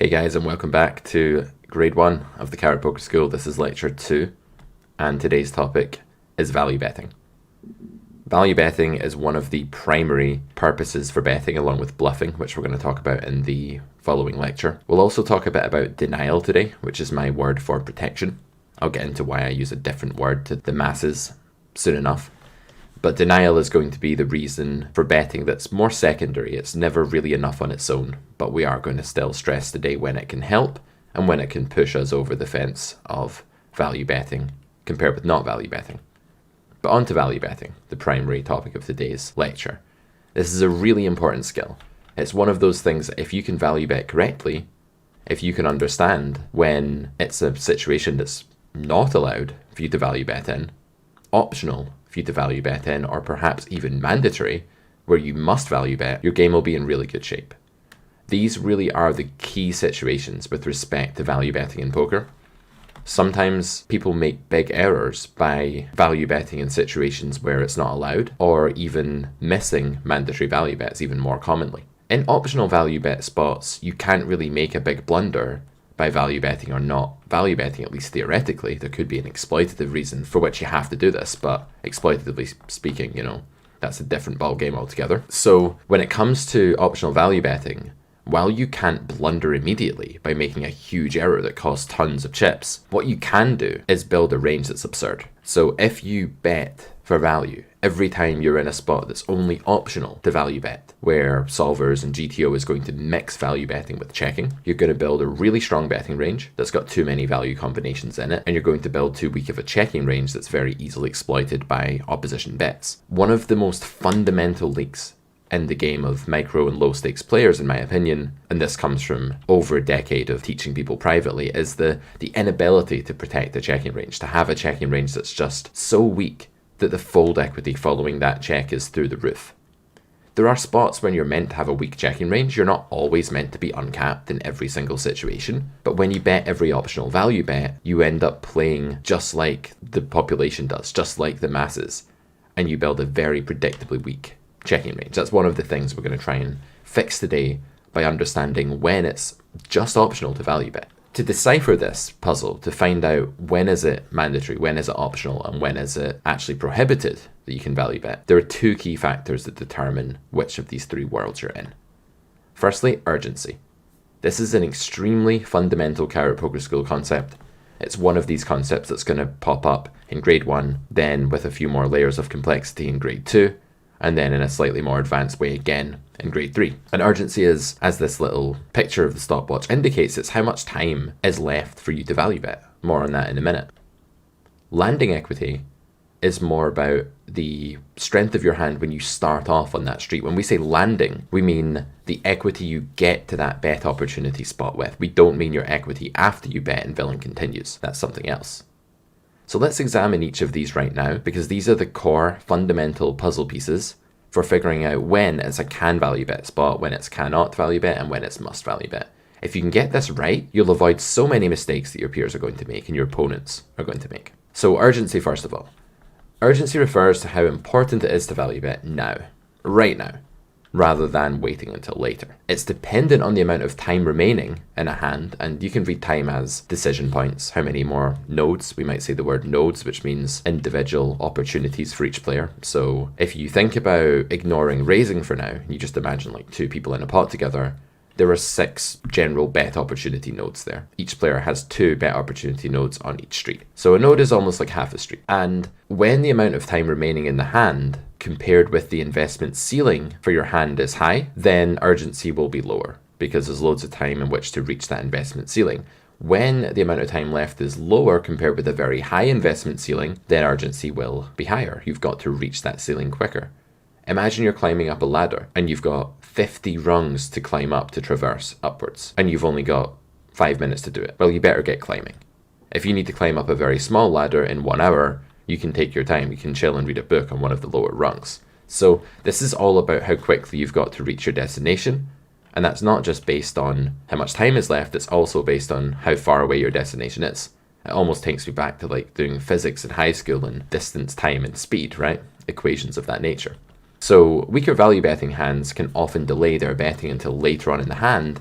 Hey guys, and welcome back to grade 1 of the Carrot Poker School. This is lecture 2, and today's topic is value betting. Value betting is one of the primary purposes for betting, along with bluffing, which we're going to talk about in the following lecture. We'll also talk a bit about denial today, which is my word for protection. I'll get into why I use a different word to the masses soon enough. But denial is going to be the reason for betting that's more secondary. It's never really enough on its own, but we are going to still stress today when it can help and when it can push us over the fence of value betting compared with not value betting. But on to value betting, the primary topic of today's lecture. This is a really important skill. It's one of those things that if you can value bet correctly, if you can understand when it's a situation that's not allowed for you to value bet in, optional for you to value bet in, or perhaps even mandatory, where you must value bet, your game will be in really good shape. These really are the key situations with respect to value betting in poker. Sometimes people make big errors by value betting in situations where it's not allowed, or even missing mandatory value bets even more commonly. In optional value bet spots, you can't really make a big blunder by value betting or not value betting, at least theoretically. There could be an exploitative reason for which you have to do this, but exploitatively speaking, that's a different ball game altogether. So when it comes to optional value betting, while you can't blunder immediately by making a huge error that costs tons of chips, what you can do is build a range that's absurd. So if you bet for value every time you're in a spot that's only optional to value bet, where solvers and GTO is going to mix value betting with checking, you're going to build a really strong betting range that's got too many value combinations in it, and you're going to build too weak of a checking range that's very easily exploited by opposition bets. One of the most fundamental leaks in the game of micro and low stakes players, in my opinion, and this comes from over a decade of teaching people privately, is the inability to protect the checking range, to have a checking range that's just so weak that the fold equity following that check is through the roof. There are spots when you're meant to have a weak checking range. You're not always meant to be uncapped in every single situation, but when you bet every optional value bet, you end up playing just like the population does, just like the masses, and you build a very predictably weak checking range. That's one of the things we're going to try and fix today by understanding when it's just optional to value bet. To decipher this puzzle, to find out when is it mandatory, when is it optional, and when is it actually prohibited that you can value bet, there are two key factors that determine which of these three worlds you're in. Firstly, urgency. This is an extremely fundamental Carrot Poker School concept. It's one of these concepts that's going to pop up in grade 1, then with a few more layers of complexity in grade 2, and then in a slightly more advanced way again in grade 3. And urgency is, as this little picture of the stopwatch indicates, it's how much time is left for you to value bet. More on that in a minute. Landing equity is more about the strength of your hand when you start off on that street. When we say landing, we mean the equity you get to that bet opportunity spot with. We don't mean your equity after you bet and villain continues. That's something else. So let's examine each of these right now, because these are the core fundamental puzzle pieces for figuring out when it's a can value bet spot, when it's cannot value bet, and when it's must value bet. If you can get this right, you'll avoid so many mistakes that your peers are going to make and your opponents are going to make. So urgency, first of all. Urgency refers to how important it is to value bet now, right now, rather than waiting until later. It's dependent on the amount of time remaining in a hand, and you can read time as decision points, how many more nodes. We might say the word nodes, which means individual opportunities for each player. So if you think about ignoring raising for now, you just imagine like two people in a pot together, there are 6 general bet opportunity nodes there. Each player has 2 bet opportunity nodes on each street. So a node is almost like half a street. And when the amount of time remaining in the hand compared with the investment ceiling for your hand is high, then urgency will be lower because there's loads of time in which to reach that investment ceiling. When the amount of time left is lower compared with a very high investment ceiling, then urgency will be higher. You've got to reach that ceiling quicker. Imagine you're climbing up a ladder and you've got 50 rungs to climb up to traverse upwards, and you've only got 5 minutes to do it. Well, you better get climbing. If you need to climb up a very small ladder in 1 hour, you can take your time. You can chill and read a book on one of the lower rungs. So this is all about how quickly you've got to reach your destination. And that's not just based on how much time is left, it's also based on how far away your destination is. It almost takes me back to like doing physics in high school and distance, time, and speed, right? Equations of that nature. So weaker value betting hands can often delay their betting until later on in the hand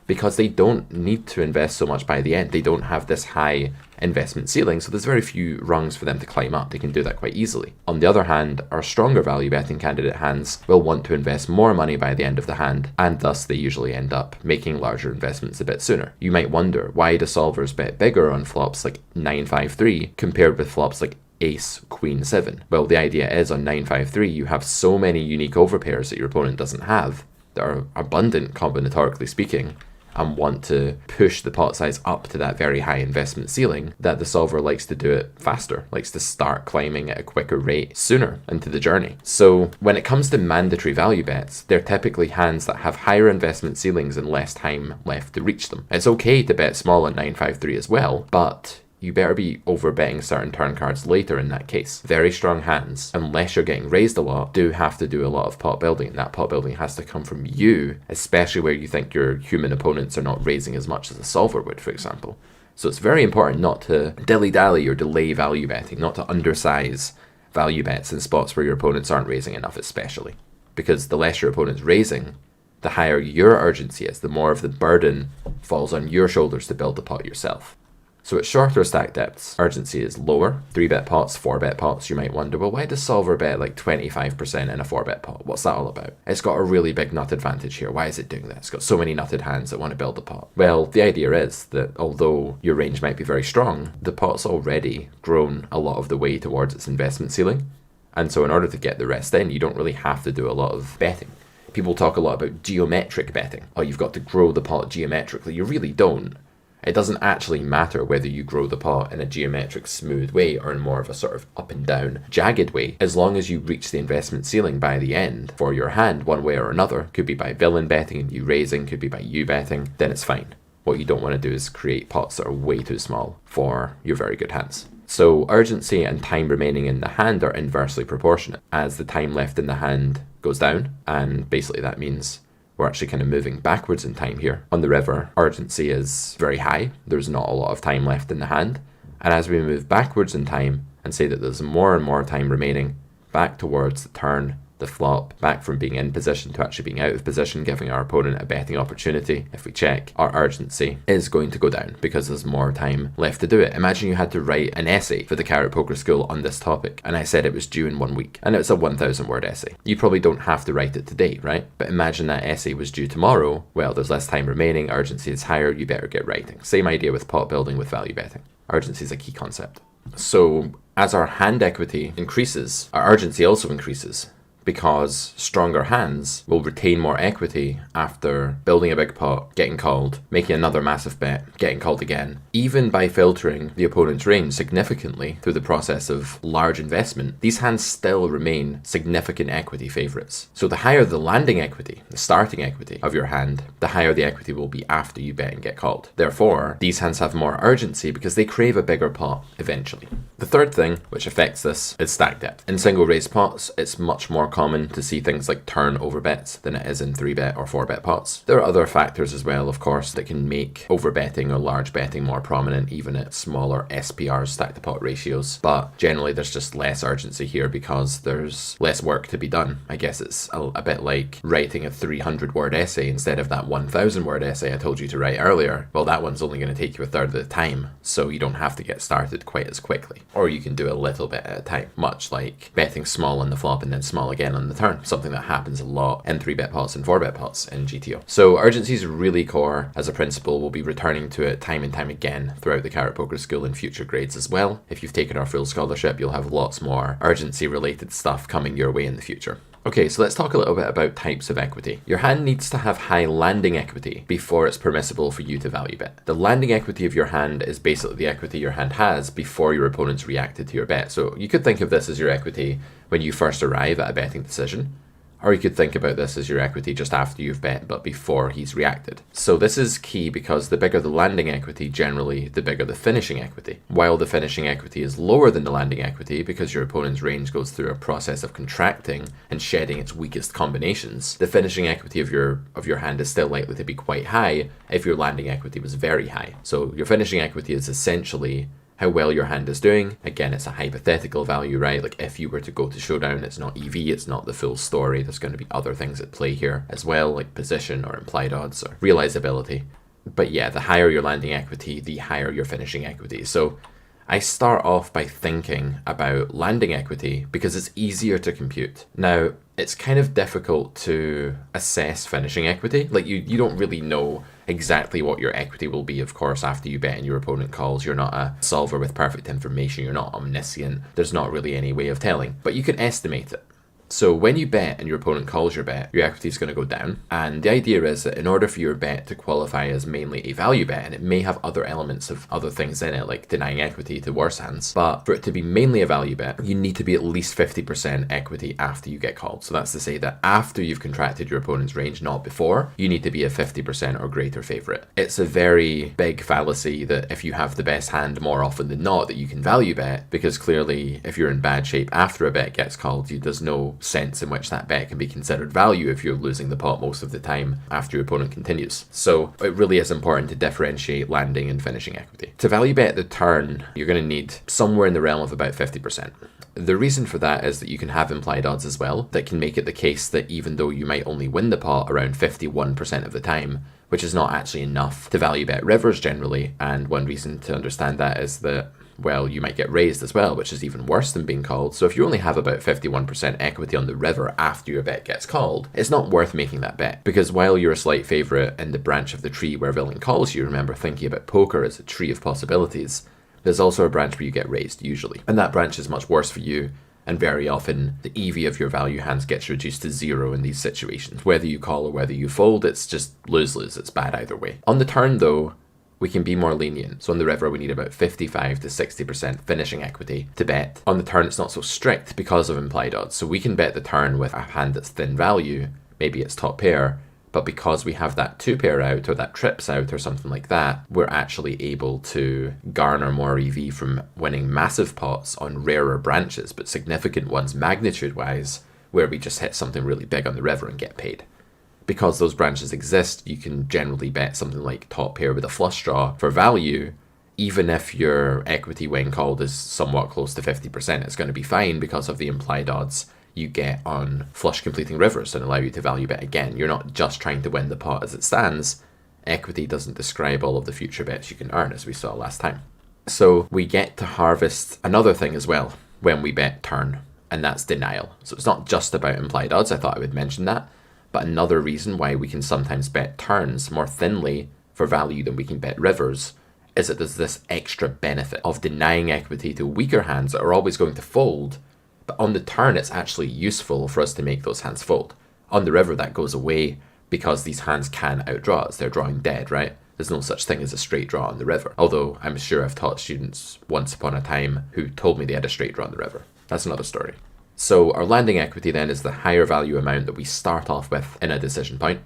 because they don't need to invest so much by the end. They don't have this high investment ceiling, so there's very few rungs for them to climb up. They can do that quite easily. On the other hand, our stronger value betting candidate hands will want to invest more money by the end of the hand, and thus they usually end up making larger investments a bit sooner. You might wonder, why do solvers bet bigger on flops like 9-5-3 compared with flops like Ace, Queen, 7? Well, the idea is on 9-5-3 you have so many unique overpairs that your opponent doesn't have, that are abundant combinatorically speaking, and want to push the pot size up to that very high investment ceiling, that the solver likes to do it faster, likes to start climbing at a quicker rate sooner into the journey. So when it comes to mandatory value bets, they're typically hands that have higher investment ceilings and less time left to reach them. It's okay to bet small on 9-5-3 as well, but you better be overbetting certain turn cards later in that case. Very strong hands, unless you're getting raised a lot, do have to do a lot of pot building, and that pot building has to come from you, especially where you think your human opponents are not raising as much as a solver would, for example. So it's very important not to dilly-dally or delay value betting, not to undersize value bets in spots where your opponents aren't raising enough especially. Because the less your opponent's raising, the higher your urgency is, the more of the burden falls on your shoulders to build the pot yourself. So at shorter stack depths, urgency is lower. 3-bet pots, 4-bet pots, you might wonder, well, why does solver bet like 25% in a 4-bet pot? What's that all about? It's got a really big nut advantage here. Why is it doing that? It's got so many nutted hands that want to build a pot. Well, the idea is that although your range might be very strong, the pot's already grown a lot of the way towards its investment ceiling. And so in order to get the rest in, you don't really have to do a lot of betting. People talk a lot about geometric betting. Oh, you've got to grow the pot geometrically. You really don't. It doesn't actually matter whether you grow the pot in a geometric smooth way or in more of a sort of up and down jagged way, as long as you reach the investment ceiling by the end for your hand one way or another. Could be by villain betting and you raising, could be by you betting, then it's fine. What you don't want to do is create pots that are way too small for your very good hands. So urgency and time remaining in the hand are inversely proportionate. As the time left in the hand goes down, and basically that means we're actually kind of moving backwards in time here. On the river, urgency is very high. There's not a lot of time left in the hand. And as we move backwards in time and say that there's more and more time remaining back towards the turn, the flop, back from being in position to actually being out of position, giving our opponent a betting opportunity, if we check, our urgency is going to go down because there's more time left to do it. Imagine you had to write an essay for the Carrot Poker School on this topic, and I said it was due in 1 week, and it's a 1,000-word essay. You probably don't have to write it today, right? But imagine that essay was due tomorrow. Well, there's less time remaining, urgency is higher, you better get writing. Same idea with pot building with value betting. Urgency is a key concept. So as our hand equity increases, our urgency also increases, because stronger hands will retain more equity after building a big pot, getting called, making another massive bet, getting called again. Even by filtering the opponent's range significantly through the process of large investment, these hands still remain significant equity favorites. So the higher the landing equity, the starting equity of your hand, the higher the equity will be after you bet and get called. Therefore, these hands have more urgency because they crave a bigger pot eventually. The third thing which affects this is stack depth. In single raise pots, it's much more common to see things like turn overbets than it is in 3-bet or 4-bet pots. There are other factors as well, of course, that can make overbetting or large betting more prominent even at smaller SPRs, stack to pot ratios, but generally there's just less urgency here because there's less work to be done. I guess it's a bit like writing a 300-word essay instead of that 1,000-word essay I told you to write earlier. Well, that one's only going to take you a third of the time, so you don't have to get started quite as quickly. Or you can do a little bit at a time, much like betting small on the flop and then small again on the turn, something that happens a lot in 3-bet pots and 4-bet pots in GTO. So urgency is really core as a principle. We'll be returning to it time and time again throughout the Carrot Poker School in future grades as well. If you've taken our full scholarship, you'll have lots more urgency related stuff coming your way in the future. Okay, so let's talk a little bit about types of equity. Your hand needs to have high landing equity before it's permissible for you to value bet. The landing equity of your hand is basically the equity your hand has before your opponent's reacted to your bet. So you could think of this as your equity when you first arrive at a betting decision, or you could think about this as your equity just after you've bet but before he's reacted. So this is key because the bigger the landing equity, generally the bigger the finishing equity. While the finishing equity is lower than the landing equity because your opponent's range goes through a process of contracting and shedding its weakest combinations, the finishing equity of your hand is still likely to be quite high if your landing equity was very high. So your finishing equity is essentially how well your hand is doing. Again, it's a hypothetical value, right? Like if you were to go to showdown, it's not EV, it's not the full story. There's going to be other things at play here as well, like position or implied odds or realizability. But yeah, the higher your landing equity, the higher your finishing equity. So I start off by thinking about landing equity because it's easier to compute. Now, it's kind of difficult to assess finishing equity. Like you don't really know exactly what your equity will be, of course, after you bet and your opponent calls. You're not a solver with perfect information. You're not omniscient. There's not really any way of telling, but you can estimate it. So when you bet and your opponent calls your bet, your equity is going to go down. And the idea is that in order for your bet to qualify as mainly a value bet, and it may have other elements of other things in it, like denying equity to worse hands, but for it to be mainly a value bet, you need to be at least 50% equity after you get called. So that's to say that after you've contracted your opponent's range, not before, you need to be a 50% or greater favorite. It's a very big fallacy that if you have the best hand more often than not, that you can value bet, because clearly if you're in bad shape after a bet gets called, there's no sense in which that bet can be considered value if you're losing the pot most of the time after your opponent continues. So it really is important to differentiate landing and finishing equity. To value bet the turn, you're going to need somewhere in the realm of about 50%. The reason for that is that you can have implied odds as well that can make it the case that even though you might only win the pot around 51% of the time, which is not actually enough to value bet rivers generally, and one reason to understand that is that, well, you might get raised as well, which is even worse than being called. So if you only have about 51% equity on the river after your bet gets called, it's not worth making that bet. Because while you're a slight favourite in the branch of the tree where villain calls you, remember thinking about poker as a tree of possibilities, there's also a branch where you get raised, usually. And that branch is much worse for you, and very often the EV of your value hands gets reduced to 0 in these situations. Whether you call or whether you fold, it's just lose-lose, it's bad either way. On the turn though, we can be more lenient. So on the river, we need about 55 to 60% finishing equity to bet. On the turn, it's not so strict because of implied odds. So we can bet the turn with a hand that's thin value, maybe it's top pair, but because we have that 2-pair out or that trips out or something like that, we're actually able to garner more EV from winning massive pots on rarer branches, but significant ones magnitude-wise, where we just hit something really big on the river and get paid. Because those branches exist, you can generally bet something like top pair with a flush draw for value, even if your equity when called is somewhat close to 50%, it's going to be fine because of the implied odds you get on flush completing rivers and allow you to value bet again. You're not just trying to win the pot as it stands. Equity doesn't describe all of the future bets you can earn, as we saw last time. So we get to harvest another thing as well when we bet turn, and that's denial. So it's not just about implied odds, I thought I would mention that. But another reason why we can sometimes bet turns more thinly for value than we can bet rivers is that there's this extra benefit of denying equity to weaker hands that are always going to fold, but on the turn it's actually useful for us to make those hands fold. On the river that goes away because these hands can outdraw us, they're drawing dead, right? There's no such thing as a straight draw on the river, although I'm sure I've taught students once upon a time who told me they had a straight draw on the river. That's another story. So our landing equity then is the higher value amount that we start off with in a decision point.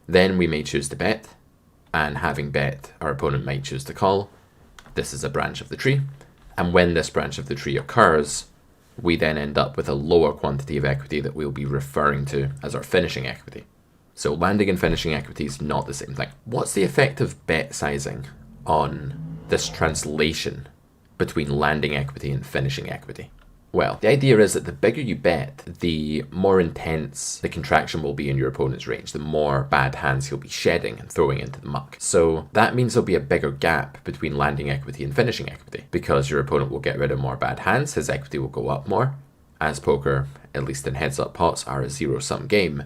Then we may choose to bet, and having bet, our opponent might choose to call. This is a branch of the tree, and when this branch of the tree occurs, we then end up with a lower quantity of equity that we'll be referring to as our finishing equity. So landing and finishing equity is not the same thing. What's the effect of bet sizing on this translation between landing equity and finishing equity? Well, the idea is that the bigger you bet, the more intense the contraction will be in your opponent's range, the more bad hands he'll be shedding and throwing into the muck. So that means there'll be a bigger gap between landing equity and finishing equity, because your opponent will get rid of more bad hands, his equity will go up more. As poker, at least in heads-up pots, are a zero-sum game,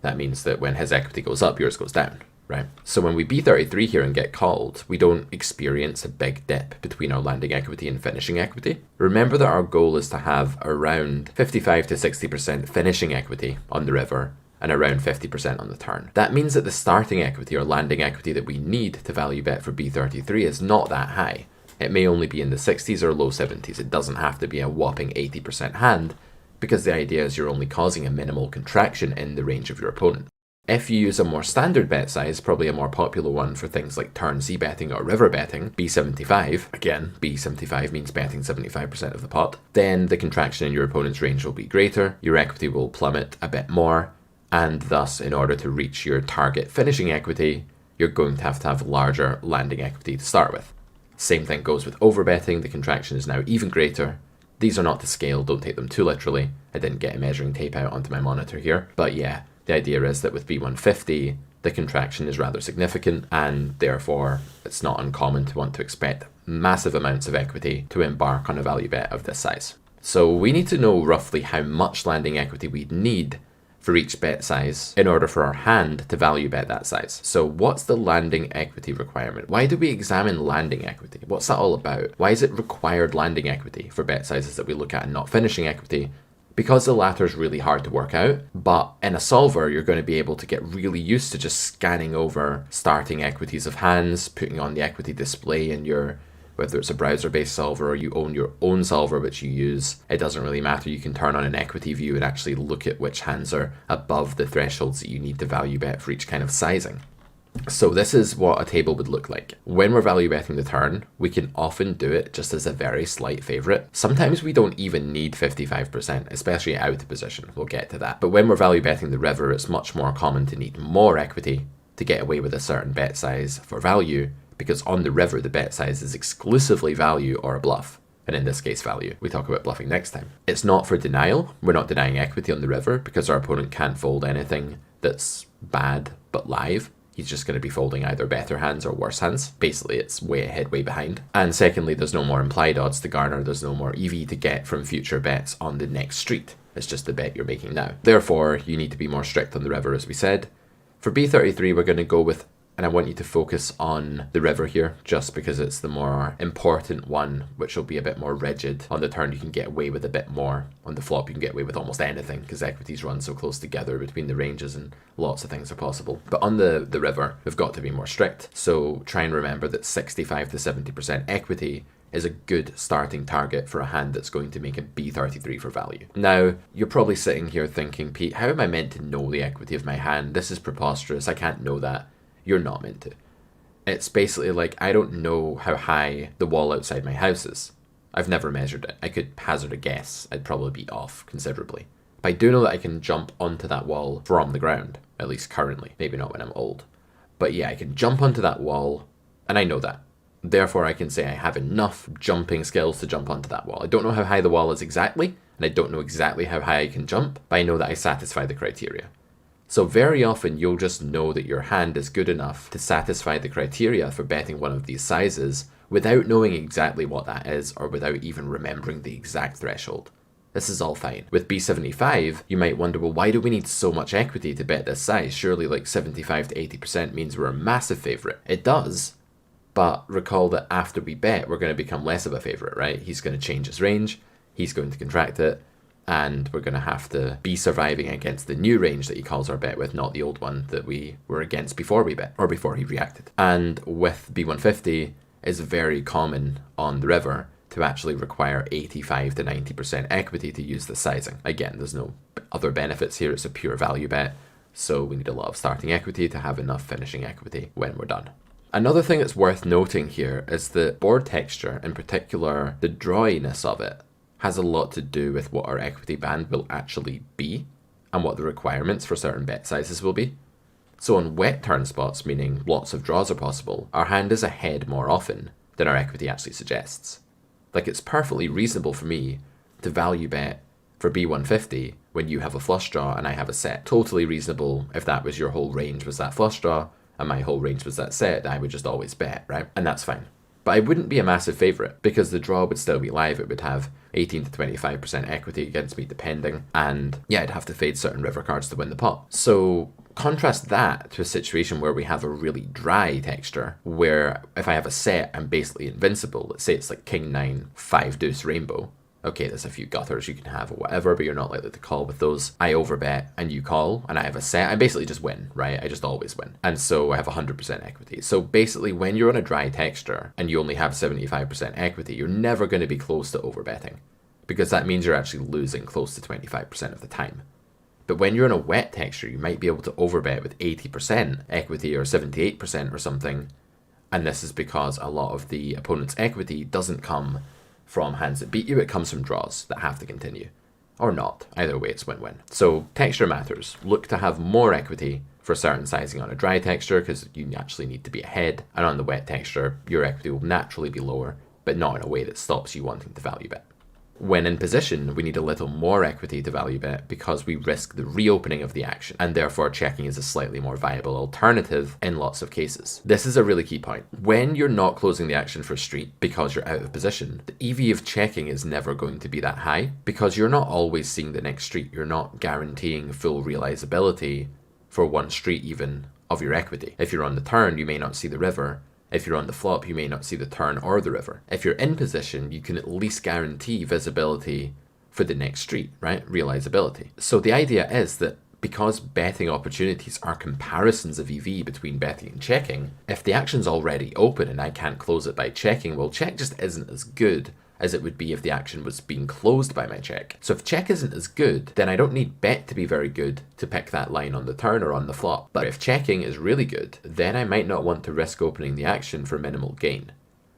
that means that when his equity goes up, yours goes down. Right. So when we B33 here and get called, we don't experience a big dip between our landing equity and finishing equity. Remember that our goal is to have around 55 to 60% finishing equity on the river and around 50% on the turn. That means that the starting equity or landing equity that we need to value bet for B33 is not that high. It may only be in the 60s or low 70s. It doesn't have to be a whopping 80% hand, because the idea is you're only causing a minimal contraction in the range of your opponent. If you use a more standard bet size, probably a more popular one for things like turn Z betting or river betting, B75, again, B75 means betting 75% of the pot, then the contraction in your opponent's range will be greater, your equity will plummet a bit more, and thus, in order to reach your target finishing equity, you're going to have larger landing equity to start with. Same thing goes with overbetting. The contraction is now even greater. These are not to scale, don't take them too literally. I didn't get a measuring tape out onto my monitor here. But yeah, the idea is that with B150, the contraction is rather significant, and therefore it's not uncommon to want to expect massive amounts of equity to embark on a value bet of this size. So we need to know roughly how much landing equity we'd need for each bet size in order for our hand to value bet that size. So what's the landing equity requirement? Why do we examine landing equity? What's that all about? Why is it required landing equity for bet sizes that we look at and not finishing equity? Because the latter is really hard to work out, but in a solver, you're going to be able to get really used to just scanning over starting equities of hands, putting on the equity display in your, whether it's a browser-based solver or you own your own solver which you use, it doesn't really matter. You can turn on an equity view and actually look at which hands are above the thresholds that you need to value bet for each kind of sizing. So this is what a table would look like. When we're value betting the turn, we can often do it just as a very slight favorite. Sometimes we don't even need 55%, especially out of position. We'll get to that. But when we're value betting the river, it's much more common to need more equity to get away with a certain bet size for value, because on the river, the bet size is exclusively value or a bluff. And in this case, value. We talk about bluffing next time. It's not for denial. We're not denying equity on the river because our opponent can't fold anything that's bad but live. He's just going to be folding either better hands or worse hands. Basically, it's way ahead, way behind. And secondly, there's no more implied odds to garner. There's no more EV to get from future bets on the next street. It's just the bet you're making now. Therefore, you need to be more strict on the river, as we said. For B33, we're going to go with, and I want you to focus on the river here, just because it's the more important one, which will be a bit more rigid. On the turn, you can get away with a bit more. On the flop, you can get away with almost anything, because equities run so close together between the ranges and lots of things are possible. But on the river, we've got to be more strict. So try and remember that 65 to 70% equity is a good starting target for a hand that's going to make a B33 for value. Now, you're probably sitting here thinking, Pete, how am I meant to know the equity of my hand? This is preposterous. I can't know that. You're not meant to. It's basically like, I don't know how high the wall outside my house is. I've never measured it. I could hazard a guess. I'd probably be off considerably. But I do know that I can jump onto that wall from the ground, at least currently. Maybe not when I'm old. But yeah, I can jump onto that wall, and I know that. Therefore, I can say I have enough jumping skills to jump onto that wall. I don't know how high the wall is exactly, and I don't know exactly how high I can jump, but I know that I satisfy the criteria. So very often you'll just know that your hand is good enough to satisfy the criteria for betting one of these sizes without knowing exactly what that is or without even remembering the exact threshold. This is all fine. With B75, you might wonder, well, why do we need so much equity to bet this size? Surely like 75 to 80% means we're a massive favorite. It does, but recall that after we bet, we're going to become less of a favorite, right? He's going to change his range, he's going to contract it, and we're going to have to be surviving against the new range that he calls our bet with, not the old one that we were against before we bet, or before he reacted. And with B150, it's very common on the river to actually require 85 to 90% equity to use the sizing. Again, there's no other benefits here, it's a pure value bet, so we need a lot of starting equity to have enough finishing equity when we're done. Another thing that's worth noting here is the board texture, in particular the drawiness of it, has a lot to do with what our equity band will actually be and what the requirements for certain bet sizes will be. So on wet turn spots, meaning lots of draws are possible, our hand is ahead more often than our equity actually suggests. Like, it's perfectly reasonable for me to value bet for B150 when you have a flush draw and I have a set. Totally reasonable if that was your whole range was that flush draw and my whole range was that set, I would just always bet, right? And that's fine. But I wouldn't be a massive favourite because the draw would still be live. It would have 18 to 25% equity against me depending. And yeah, I'd have to fade certain river cards to win the pot. So contrast that to a situation where we have a really dry texture, where if I have a set, I'm basically invincible. Let's say it's like King 9, 5 deuce rainbow. Okay, there's a few gutters you can have or whatever, but you're not likely to call with those. I overbet and you call and I have a set. I basically just win, right? I just always win. And so I have 100% equity. So basically when you're on a dry texture and you only have 75% equity, you're never going to be close to overbetting because that means you're actually losing close to 25% of the time. But when you're in a wet texture, you might be able to overbet with 80% equity or 78% or something. And this is because a lot of the opponent's equity doesn't come from hands that beat you, it comes from draws that have to continue. Or not. Either way, it's win-win. So texture matters. Look to have more equity for certain sizing on a dry texture because you actually need to be ahead, and on the wet texture, your equity will naturally be lower, but not in a way that stops you wanting to value bet. When in position, we need a little more equity to value bet because we risk the reopening of the action, and therefore checking is a slightly more viable alternative in lots of cases. This is a really key point. When you're not closing the action for street because you're out of position, the EV of checking is never going to be that high because you're not always seeing the next street. You're not guaranteeing full realizability for one street even of your equity. If you're on the turn, you may not see the river. If you're on the flop, you may not see the turn or the river. If you're in position, you can at least guarantee visibility for the next street, right? Realizability. So the idea is that because betting opportunities are comparisons of EV between betting and checking, if the action's already open and I can't close it by checking, well, check just isn't as good as it would be if the action was being closed by my check. So if check isn't as good, then I don't need bet to be very good to pick that line on the turn or on the flop. But if checking is really good, then I might not want to risk opening the action for minimal gain.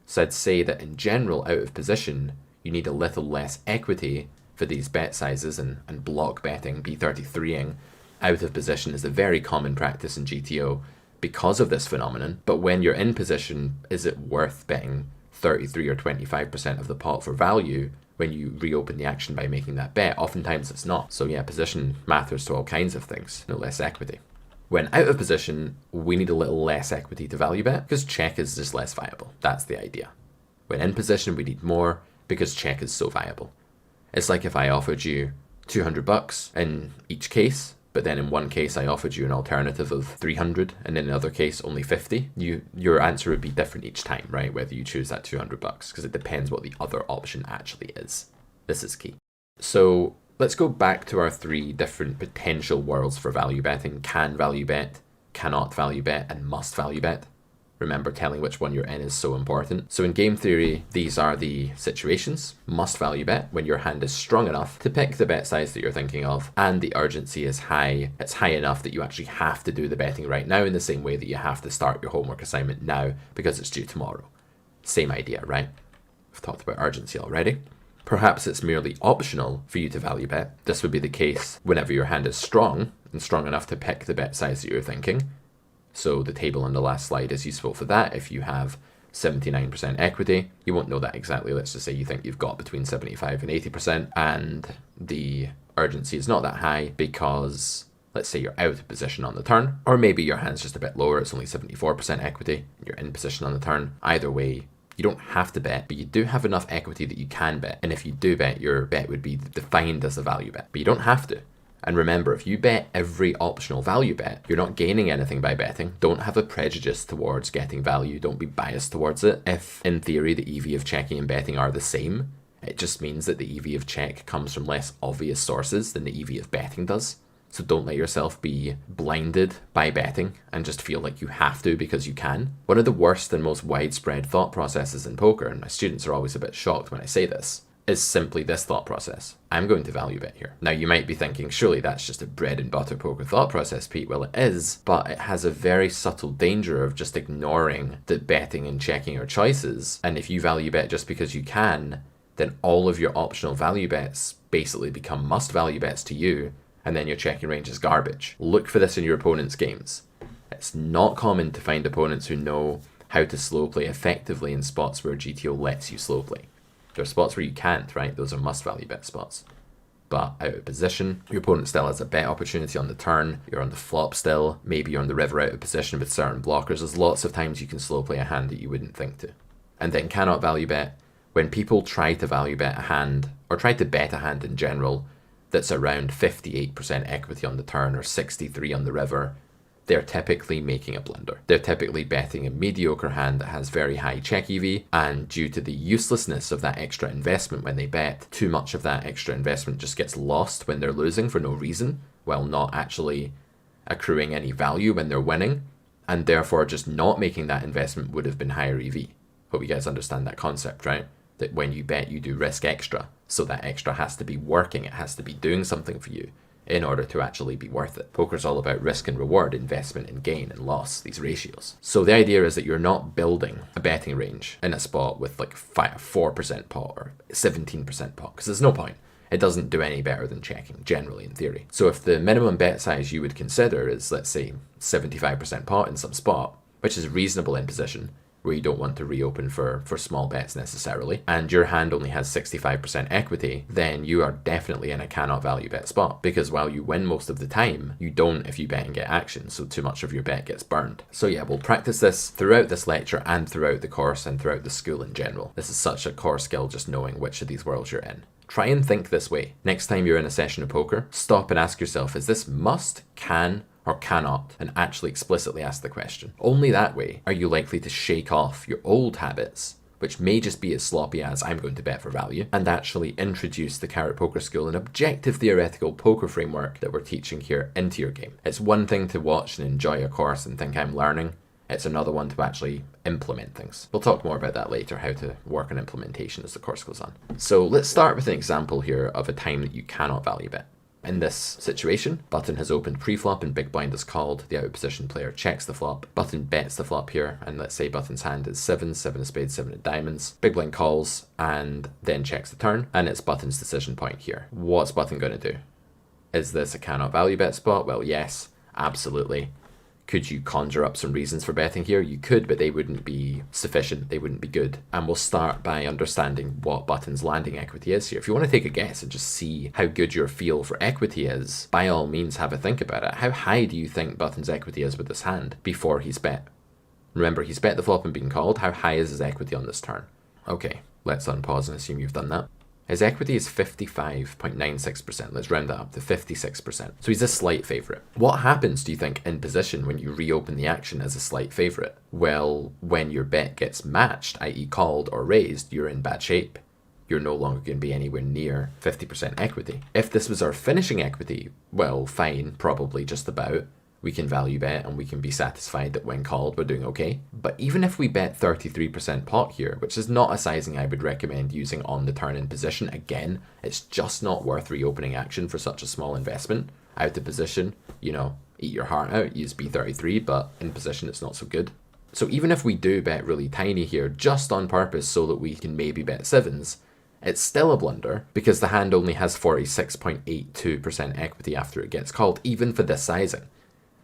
So I'd say that in general, out of position, you need a little less equity for these bet sizes, and block betting, B33ing, out of position is a very common practice in GTO because of this phenomenon. But when you're in position, is it worth betting 33 or 25% of the pot for value when you reopen the action by making that bet? Oftentimes it's not. So yeah, position matters to all kinds of things, no less equity. When out of position, we need a little less equity to value bet because check is just less viable. That's the idea. When in position, we need more because check is so viable. It's like if I offered you $200 in each case, but then in one case I offered you an alternative of 300 and in another case only 50, your answer would be different each time, right? Whether you choose that $200, because it depends what the other option actually is. This is key. So let's go back to our three different potential worlds for value betting: can value bet, cannot value bet, and must value bet. Remember, telling which one you're in is so important. So in game theory, these are the situations. Must value bet, when your hand is strong enough to pick the bet size that you're thinking of, and the urgency is high. It's high enough that you actually have to do the betting right now, in the same way that you have to start your homework assignment now because it's due tomorrow. Same idea, right? We've talked about urgency already. Perhaps it's merely optional for you to value bet. This would be the case whenever your hand is strong and strong enough to pick the bet size that you're thinking. So the table on the last slide is useful for that. If you have 79% equity, you won't know that exactly. Let's just say you think you've got between 75 and 80%, and the urgency is not that high because let's say you're out of position on the turn, or maybe your hand's just a bit lower, it's only 74% equity, you're in position on the turn. Either way, you don't have to bet, but you do have enough equity that you can bet. And if you do bet, your bet would be defined as a value bet, but you don't have to. And remember, if you bet every optional value bet, you're not gaining anything by betting. Don't have a prejudice towards getting value. Don't be biased towards it. If, in theory, the EV of checking and betting are the same, it just means that the EV of check comes from less obvious sources than the EV of betting does. So don't let yourself be blinded by betting and just feel like you have to because you can. One of the worst and most widespread thought processes in poker, and my students are always a bit shocked when I say this, is simply this thought process: I'm going to value bet here. Now you might be thinking, surely that's just a bread and butter poker thought process, Pete. Well, it is, but it has a very subtle danger of just ignoring that betting and checking are choices. And if you value bet just because you can, then all of your optional value bets basically become must value bets to you, and then your checking range is garbage. Look for this in your opponent's games. It's not common to find opponents who know how to slow play effectively in spots where GTO lets you slow play. There are spots where you can't, right? Those are must value bet spots. But out of position, your opponent still has a bet opportunity on the turn, you're on the flop still, maybe you're on the river out of position with certain blockers. There's lots of times you can slow play a hand that you wouldn't think to. And then cannot value bet, when people try to value bet a hand, or try to bet a hand in general, that's around 58% equity on the turn or 63 on the river, they're typically making a blunder. They're typically betting a mediocre hand that has very high check EV, and due to the uselessness of that extra investment when they bet, too much of that extra investment just gets lost when they're losing for no reason, while not actually accruing any value when they're winning, and therefore just not making that investment would have been higher EV. Hope you guys understand that concept, right? That when you bet, you do risk extra, so that extra has to be working, it has to be doing something for you in order to actually be worth it. Poker's all about risk and reward, investment and gain and loss, these ratios. So the idea is that you're not building a betting range in a spot with like 4% pot or 17% pot, because there's no point. it doesn't do any better than checking, generally in theory. So if the minimum bet size you would consider is, let's say, 75% pot in some spot, which is reasonable in position, where you don't want to reopen for small bets necessarily, and your hand only has 65% equity, then you are definitely in a cannot value bet spot, because while you win most of the time, you don't if you bet and get action, so too much of your bet gets burned. So yeah, we'll practice this throughout this lecture and throughout the course and throughout the school in general. This is such a core skill, just knowing which of these worlds you're in. Try and think this way. Next time you're in a session of poker, stop and ask yourself, is this must, can, or cannot, and actually explicitly ask the question. Only that way are you likely to shake off your old habits, which may just be as sloppy as I'm going to bet for value, and actually introduce the Carrot Poker School, an objective theoretical poker framework that we're teaching here, into your game. It's one thing to watch and enjoy a course and think I'm learning. It's another one to actually implement things. We'll talk more about that later, how to work on implementation as the course goes on. So let's start with an example here of a time that you cannot value bet. In this situation, button has opened pre-flop and big blind is called. The out of position player checks the flop. Button bets the flop here, and let's say button's hand is 7 of spades, 7 of diamonds. Big blind calls and then checks the turn, and it's button's decision point here. What's button going to do? Is this a cannot value bet spot? Well, yes, absolutely. Could you conjure up some reasons for betting here? You could, but they wouldn't be sufficient. They wouldn't be good. And we'll start by understanding what button's landing equity is here. If you want to take a guess and just see how good your feel for equity is, by all means have a think about it. How high do you think button's equity is with this hand before he's bet? Remember, he's bet the flop and been called. How high is his equity on this turn? Okay, let's unpause and assume you've done that. His equity is 55.96%. Let's round that up to 56%. So he's a slight favourite. What happens, do you think, in position when you reopen the action as a slight favourite? Well, when your bet gets matched, i.e. called or raised, you're in bad shape. You're no longer going to be anywhere near 50% equity. If this was our finishing equity, well, fine, probably just about. We can value bet and we can be satisfied that when called we're doing okay. But even if we bet 33% pot here, which is not a sizing I would recommend using on the turn in position, again, it's just not worth reopening action for such a small investment. Out of position, you know, eat your heart out, use B33, but in position it's not so good. So even if we do bet really tiny here, just on purpose so that we can maybe bet sevens, it's still a blunder because the hand only has 46.82% equity after it gets called, even for this sizing.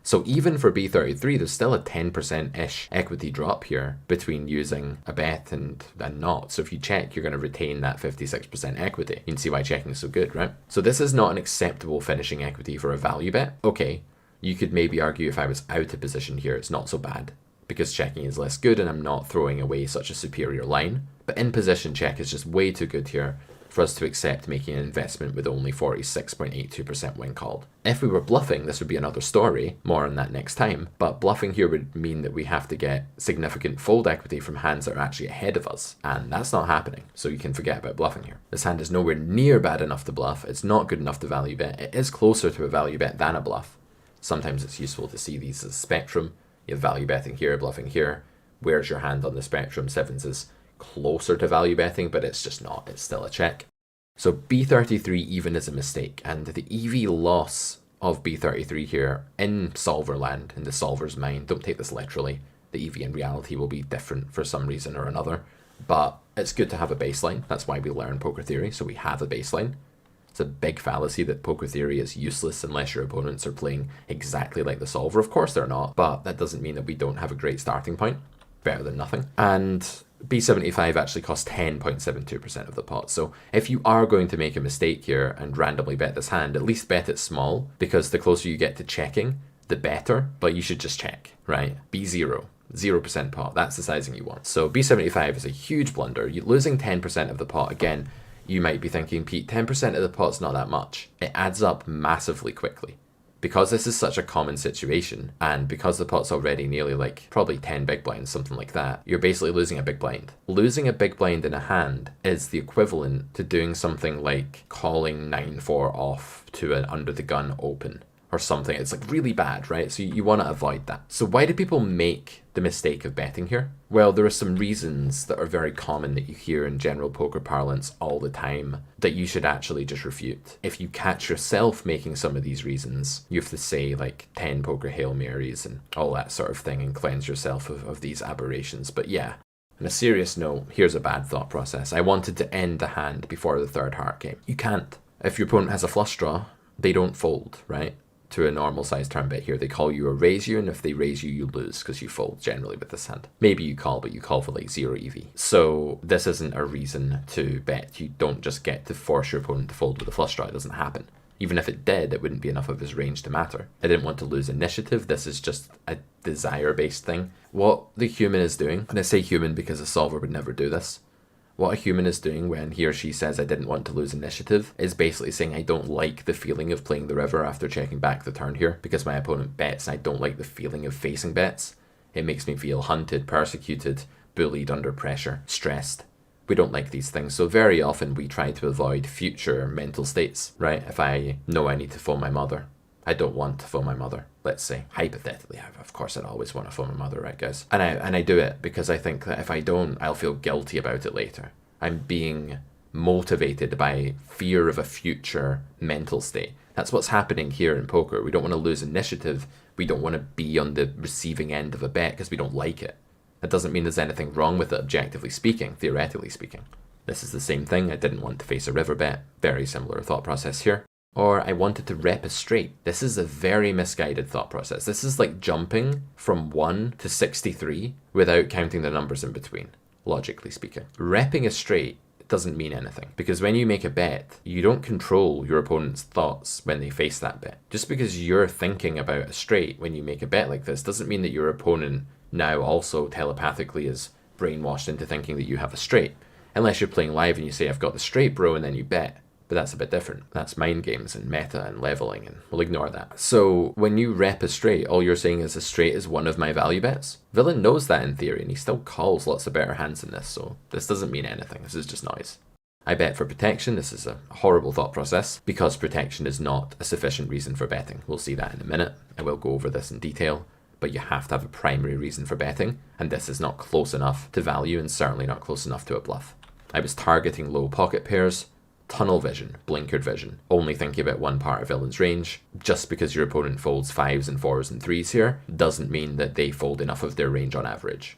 So even for B33, there's still a 10%-ish equity drop here between using a bet and not. So if you check, you're going to retain that 56% equity. You can see why checking is so good, right? So this is not an acceptable finishing equity for a value bet. Okay, you could maybe argue if I was out of position here, it's not so bad because checking is less good and I'm not throwing away such a superior line. But in position, check is just way too good here for us to accept making an investment with only 46.82% when called. If we were bluffing, this would be another story, more on that next time, but bluffing here would mean that we have to get significant fold equity from hands that are actually ahead of us, and that's not happening, so you can forget about bluffing here. This hand is nowhere near bad enough to bluff, it's not good enough to value bet, it is closer to a value bet than a bluff. Sometimes it's useful to see these as a spectrum. You have value betting here, bluffing here. Where's your hand on the spectrum? Sevens is closer to value betting, but it's just not, it's still a check. So B33 even is a mistake, and the EV loss of B33 here in solver land, in the solver's mind, don't take this literally, the EV in reality will be different for some reason or another, but it's good to have a baseline. That's why we learn poker theory, so we have a baseline. It's a big fallacy that poker theory is useless unless your opponents are playing exactly like the solver. Of course they're not, but that doesn't mean that we don't have a great starting point. Better than nothing. And B75 actually costs 10.72% of the pot. So if you are going to make a mistake here and randomly bet this hand, at least bet it small, because the closer you get to checking, the better, but you should just check, right? B0. 0% pot, that's the sizing you want. So B75 is a huge blunder. You're losing 10% of the pot. Again, you might be thinking, Pete, 10% of the pot's not that much. It adds up massively quickly. Because this is such a common situation, and because the pot's already nearly like probably 10 big blinds, something like that, you're basically losing a big blind. Losing a big blind in a hand is the equivalent to doing something like calling 9-4 off to an under the gun open or something. It's like really bad, right? So you want to avoid that. So why do people make the mistake of betting here? Well, there are some reasons that are very common that you hear in general poker parlance all the time that you should actually just refute. If you catch yourself making some of these reasons, you have to say like 10 poker Hail Marys and all that sort of thing and cleanse yourself of these aberrations. But yeah, on a serious note, here's a bad thought process. I wanted to end the hand before the third heart came. You can't. If your opponent has a flush draw, they don't fold, right? To a normal sized turn bet here. They call you or raise you, and if they raise you, you lose because you fold generally with this hand. Maybe you call, but you call for like 0 EV. So this isn't a reason to bet. You don't just get to force your opponent to fold with a flush draw. It doesn't happen. Even if it did, it wouldn't be enough of his range to matter. I didn't want to lose initiative. This is just a desire-based thing. What the human is doing, and I say human because a solver would never do this, what a human is doing when he or she says I didn't want to lose initiative is basically saying I don't like the feeling of playing the river after checking back the turn here because my opponent bets and I don't like the feeling of facing bets. It makes me feel hunted, persecuted, bullied, under pressure, stressed. We don't like these things, so very often we try to avoid future mental states, right? If I know I need to phone my mother, I don't want to phone my mother, let's say. Hypothetically, of course I'd always want to phone my mother, right guys? And I do it because I think that if I don't, I'll feel guilty about it later. I'm being motivated by fear of a future mental state. That's what's happening here in poker. We don't want to lose initiative. We don't want to be on the receiving end of a bet because we don't like it. That doesn't mean there's anything wrong with it objectively speaking, theoretically speaking. This is the same thing. I didn't want to face a river bet. Very similar thought process here. Or I wanted to rep a straight. This is a very misguided thought process. This is like jumping from 1 to 63 without counting the numbers in between, logically speaking. Repping a straight doesn't mean anything because when you make a bet, you don't control your opponent's thoughts when they face that bet. Just because you're thinking about a straight when you make a bet like this doesn't mean that your opponent now also telepathically is brainwashed into thinking that you have a straight. Unless you're playing live and you say, I've got the straight, bro, and then you bet. But that's a bit different. That's mind games and meta and leveling, and we'll ignore that. So when you rep a straight, all you're saying is a straight is one of my value bets. Villain knows that in theory, and he still calls lots of better hands than this, so this doesn't mean anything. This is just noise. I bet for protection. This is a horrible thought process because protection is not a sufficient reason for betting. We'll see that in a minute. I will go over this in detail, but you have to have a primary reason for betting, and this is not close enough to value and certainly not close enough to a bluff. I was targeting low pocket pairs, tunnel vision, blinkered vision, only thinking about one part of villain's range. Just because your opponent folds 5s and 4s and 3s here doesn't mean that they fold enough of their range on average.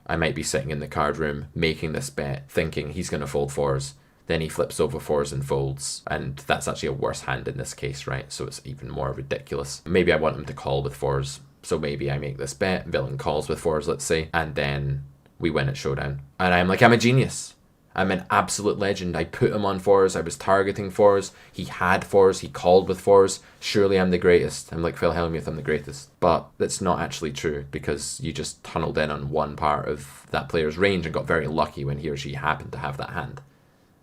I might be sitting in the card room making this bet thinking he's going to fold 4s, then he flips over 4s and folds, and that's actually a worse hand in this case, right? So it's even more ridiculous. Maybe I want him to call with 4s, so maybe I make this bet, villain calls with 4s, let's say, and then we win at showdown. And I'm like, I'm a genius. I'm an absolute legend. I put him on 4s. I was targeting 4s. He had 4s. He called with 4s. Surely I'm the greatest. I'm like Phil Hellmuth, I'm the greatest. But that's not actually true because you just tunneled in on one part of that player's range and got very lucky when he or she happened to have that hand.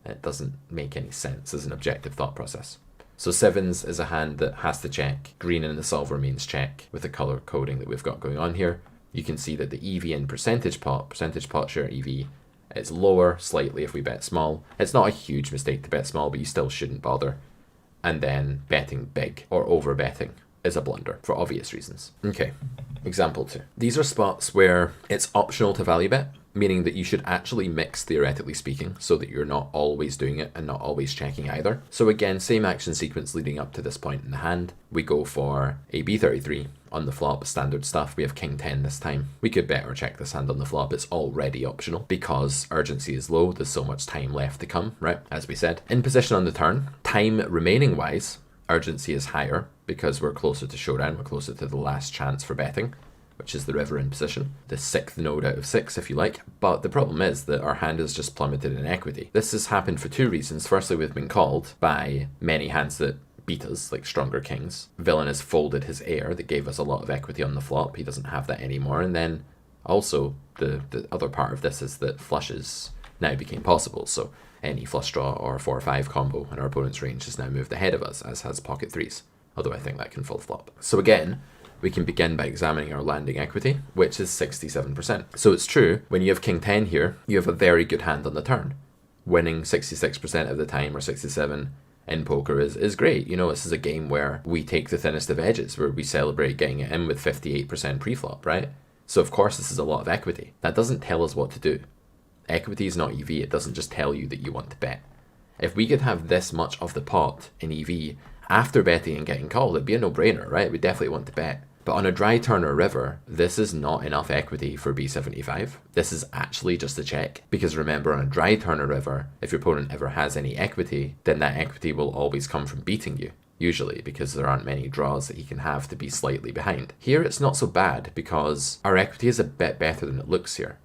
It doesn't make any sense as an objective thought process. So 7s is a hand that has to check. Green in the solver means check with the color coding that we've got going on here. You can see that the EV in percentage pot share EV, it's lower slightly if we bet small. It's not a huge mistake to bet small, but you still shouldn't bother. And then betting big or over betting is a blunder for obvious reasons. Okay, example 2. These are spots where it's optional to value bet, meaning that you should actually mix theoretically speaking so that you're not always doing it and not always checking either. So again, same action sequence leading up to this point in the hand. We go for a B33 on the flop, standard stuff. We have king 10 this time. We could bet or check this hand on the flop. It's already optional because urgency is low. There's so much time left to come, right? As we said. In position on the turn, time remaining wise, urgency is higher because we're closer to showdown. We're closer to the last chance for betting, which is the river in position, the 6th node out of 6 if you like. But the problem is that our hand has just plummeted in equity. This has happened for 2 reasons. Firstly, we've been called by many hands that beat us, like stronger kings. Villain has folded his heir that gave us a lot of equity on the flop. He doesn't have that anymore. And then also the other part of this is that flushes now became possible. So any flush draw or 4-5 combo in our opponent's range has now moved ahead of us, as has pocket 3s. Although I think that can fold flop. So again, we can begin by examining our landing equity, which is 67%. So it's true, when you have king 10 here, you have a very good hand on the turn. Winning 66% of the time, or 67 in poker is great. You know, this is a game where we take the thinnest of edges, where we celebrate getting it in with 58% pre-flop, right? So of course this is a lot of equity. That doesn't tell us what to do. Equity is not EV, it doesn't just tell you that you want to bet. If we could have this much of the pot in EV after betting and getting called, it'd be a no-brainer, right? We definitely want to bet. But on a dry turn or river, this is not enough equity for b75. This is actually just a check. Because remember, on a dry turn or river, if your opponent ever has any equity, then that equity will always come from beating you. Usually, because there aren't many draws that he can have to be slightly behind. Here it's not so bad because our equity is a bit better than it looks here.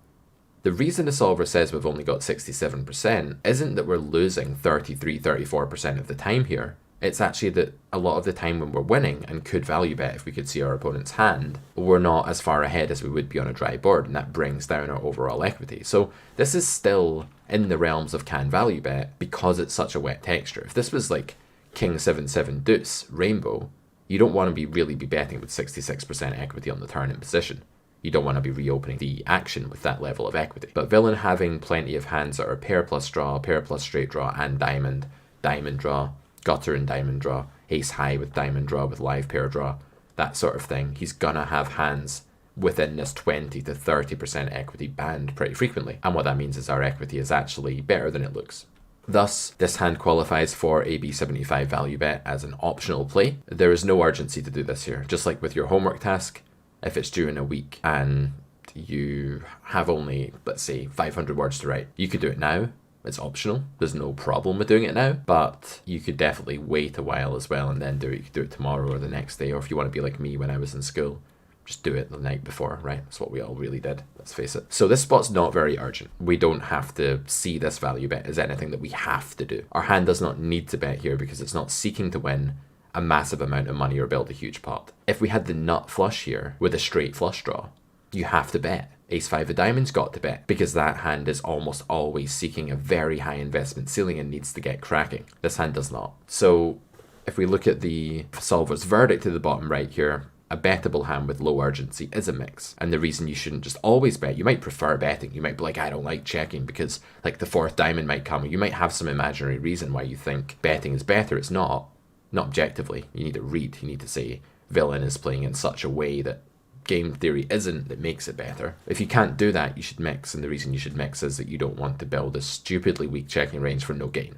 The reason the solver says we've only got 67% isn't that we're losing 33-34% of the time here. It's actually that a lot of the time when we're winning and could value bet if we could see our opponent's hand, we're not as far ahead as we would be on a dry board, and that brings down our overall equity. So this is still in the realms of can value bet because it's such a wet texture. If this was like King 7-7 deuce rainbow, you don't want to really be betting with 66% equity on the turn in position. You don't want to be reopening the action with that level of equity. But villain having plenty of hands that are pair plus draw, pair plus straight draw, and diamond, diamond draw, gutter and diamond draw, ace high with diamond draw with live pair draw, that sort of thing. He's gonna have hands within this 20 to 30% equity band pretty frequently. And what that means is our equity is actually better than it looks. Thus, this hand qualifies for a b75 value bet as an optional play. There is no urgency to do this here. Just like with your homework task, if it's due in a week and you have only, let's say, 500 words to write, you could do it now. It's optional. There's no problem with doing it now, but you could definitely wait a while as well and then do it. You could do it tomorrow or the next day, or if you want to be like me when I was in school, just do it the night before, right? That's what we all really did, let's face it. So this spot's not very urgent. We don't have to see this value bet as anything that we have to do. Our hand does not need to bet here because it's not seeking to win a massive amount of money or build a huge pot. If we had the nut flush here with a straight flush draw, you have to bet. Ace 5 of diamonds got to bet because that hand is almost always seeking a very high investment ceiling and needs to get cracking. This hand does not. So if we look at the solver's verdict to the bottom right here, a bettable hand with low urgency is a mix. And the reason you shouldn't just always bet, you might prefer betting. You might be like, I don't like checking because like the fourth diamond might come. You might have some imaginary reason why you think betting is better. It's not objectively. You need to read. You need to say villain is playing in such a way that game theory isn't that makes it better. If you can't do that, you should mix, and the reason you should mix is that you don't want to build a stupidly weak checking range for no gain.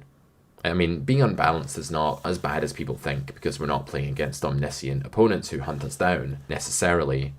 I mean, being unbalanced is not as bad as people think because we're not playing against omniscient opponents who hunt us down necessarily.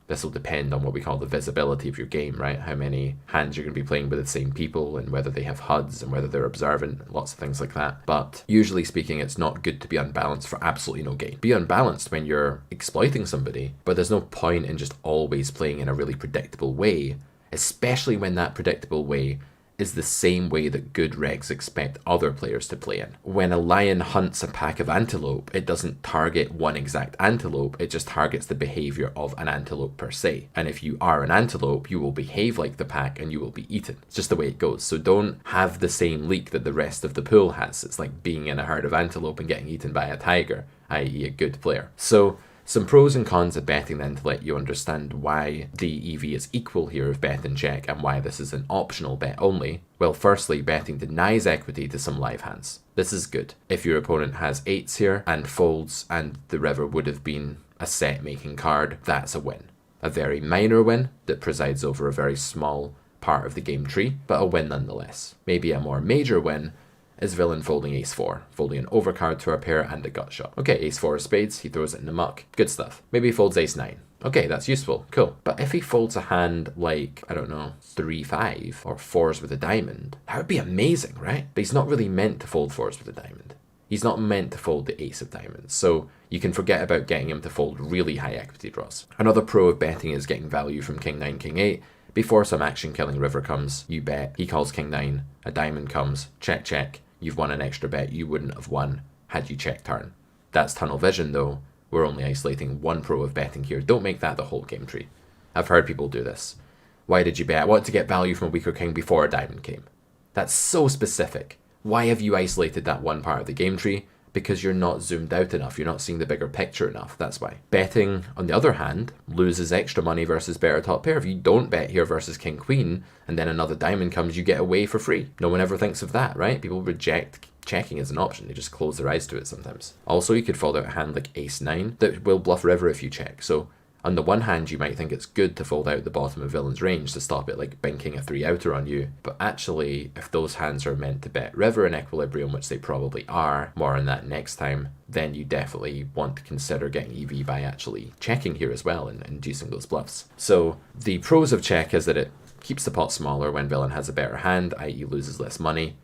This will depend on what we call the visibility of your game, right? How many hands you're going to be playing with the same people and whether they have HUDs and whether they're observant, lots of things like that. But usually speaking, it's not good to be unbalanced for absolutely no gain. Be unbalanced when you're exploiting somebody, but there's no point in just always playing in a really predictable way, especially when that predictable way is the same way that good regs expect other players to play in. When a lion hunts a pack of antelope, it doesn't target one exact antelope, it just targets the behavior of an antelope per se. And if you are an antelope, you will behave like the pack and you will be eaten. It's just the way it goes. So don't have the same leak that the rest of the pool has. It's like being in a herd of antelope and getting eaten by a tiger, i.e. a good player. So some pros and cons of betting then to let you understand why the EV is equal here of bet and check and why this is an optional bet only. Well, firstly, betting denies equity to some live hands. This is good. If your opponent has 8s here and folds and the river would have been a set making card, that's a win. A very minor win that presides over a very small part of the game tree, but a win nonetheless. Maybe a more major win is villain folding ace 4, folding an overcard to our pair and a gut shot. Okay, ace 4 of spades, he throws it in the muck. Good stuff. Maybe he folds ace 9. Okay, that's useful. Cool. But if he folds a hand like, I don't know, 3-5 or 4s with a diamond, that would be amazing, right? But he's not really meant to fold 4s with a diamond. He's not meant to fold the ace of diamonds. So you can forget about getting him to fold really high equity draws. Another pro of betting is getting value from king 9, king 8. Before some action killing river comes, you bet, he calls king 9, a diamond comes, check, check. You've won an extra bet you wouldn't have won had you checked turn. That's tunnel vision though. We're only isolating one pro of betting here. Don't make that the whole game tree. I've heard people do this. Why did you bet? I wanted to get value from a weaker king before a diamond came. That's so specific. Why have you isolated that one part of the game tree? Because you're not zoomed out enough. You're not seeing the bigger picture enough. That's why. Betting, on the other hand, loses extra money versus better top pair. If you don't bet here versus king queen, and then another diamond comes, you get away for free. No one ever thinks of that, right? People reject checking as an option. They just close their eyes to it sometimes. Also, you could fold out a hand like ace 9 that will bluff river if you check. So On the one hand, you might think it's good to fold out the bottom of villain's range to stop it like binking a 3-outer on you, but actually, if those hands are meant to bet river and equilibrium, which they probably are, more on that next time, then you definitely want to consider getting EV by actually checking here as well and inducing those bluffs. So the pros of check is that it keeps the pot smaller when villain has a better hand, i.e. loses less money.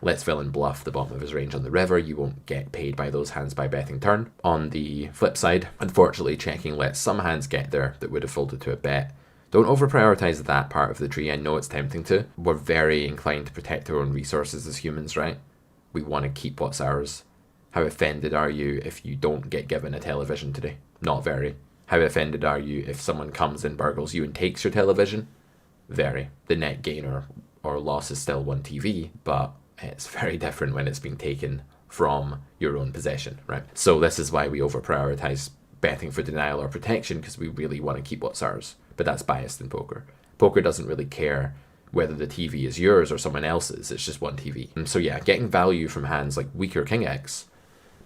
Lets villain bluff the bottom of his range on the river, you won't get paid by those hands by betting turn. On the flip side, unfortunately checking lets some hands get there that would have folded to a bet. Don't over-prioritize that part of the tree, I know it's tempting to. We're very inclined to protect our own resources as humans, right? We want to keep what's ours. How offended are you if you don't get given a television today? Not very. How offended are you if someone comes and burgles you and takes your television? Very. The net gain or loss is still one TV, but it's very different when it's being taken from your own possession, right? So this is why we over-prioritize betting for denial or protection, because we really want to keep what's ours. But that's biased in poker. Poker doesn't really care whether the TV is yours or someone else's, it's just one TV. And so yeah, getting value from hands like weaker King X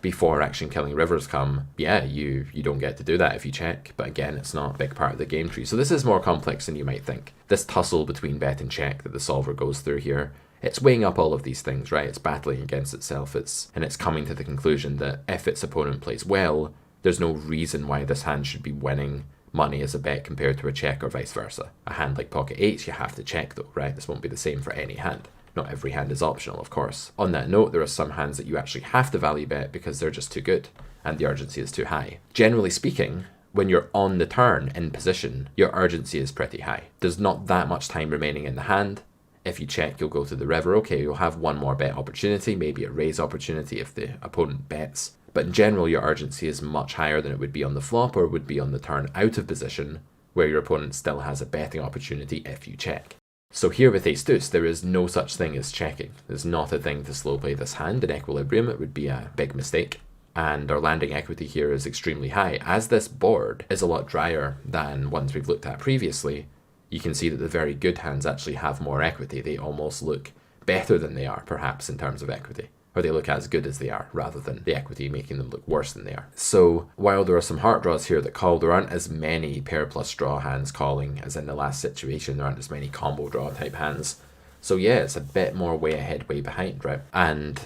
before action killing rivers come, yeah, you don't get to do that if you check, but again, it's not a big part of the game tree. So this is more complex than you might think. This tussle between bet and check that the solver goes through here, it's weighing up all of these things, right? It's battling against itself, and it's coming to the conclusion that if its opponent plays well, there's no reason why this hand should be winning money as a bet compared to a check or vice versa. A hand like pocket eights, you have to check though, right? This won't be the same for any hand. Not every hand is optional, of course. On that note, there are some hands that you actually have to value bet because they're just too good and the urgency is too high. Generally speaking, when you're on the turn in position, your urgency is pretty high. There's not that much time remaining in the hand. If you check, you'll go to the river. Okay, you'll have one more bet opportunity, maybe a raise opportunity if the opponent bets. But in general, your urgency is much higher than it would be on the flop or would be on the turn out of position, where your opponent still has a betting opportunity if you check. So here with ace deuce, there is no such thing as checking. There's not a thing to slow play this hand. In equilibrium, it would be a big mistake. And our landing equity here is extremely high. As this board is a lot drier than ones we've looked at previously, you can see that the very good hands actually have more equity. They almost look better than they are, perhaps, in terms of equity. Or they look as good as they are, rather than the equity making them look worse than they are. So, while there are some heart draws here that call, there aren't as many pair plus draw hands calling as in the last situation. There aren't as many combo draw type hands. So yeah, it's a bit more way ahead, way behind, right? And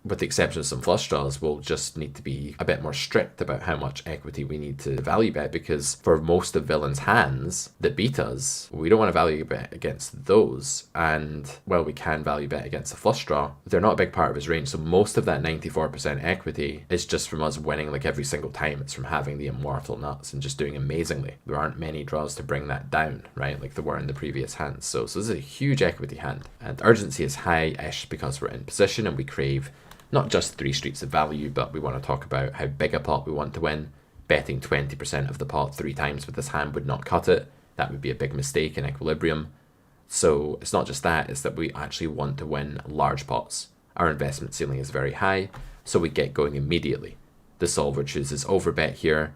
with the exception of some flush draws, we'll just need to be a bit more strict about how much equity we need to value bet, because for most of villain's hands that beat us, we don't want to value bet against those. And while we can value bet against a flush draw, they're not a big part of his range. So most of that 94% equity is just from us winning like every single time. It's from having the immortal nuts and just doing amazingly. There aren't many draws to bring that down, right? Like there were in the previous hands. So this is a huge equity hand. And urgency is high-ish because we're in position and we crave not just 3 streets of value, but we want to talk about how big a pot we want to win. Betting 20% of the pot 3 times with this hand would not cut it. That would be a big mistake in equilibrium. So it's not just that, it's that we actually want to win large pots. Our investment ceiling is very high, so we get going immediately. The solver chooses overbet here.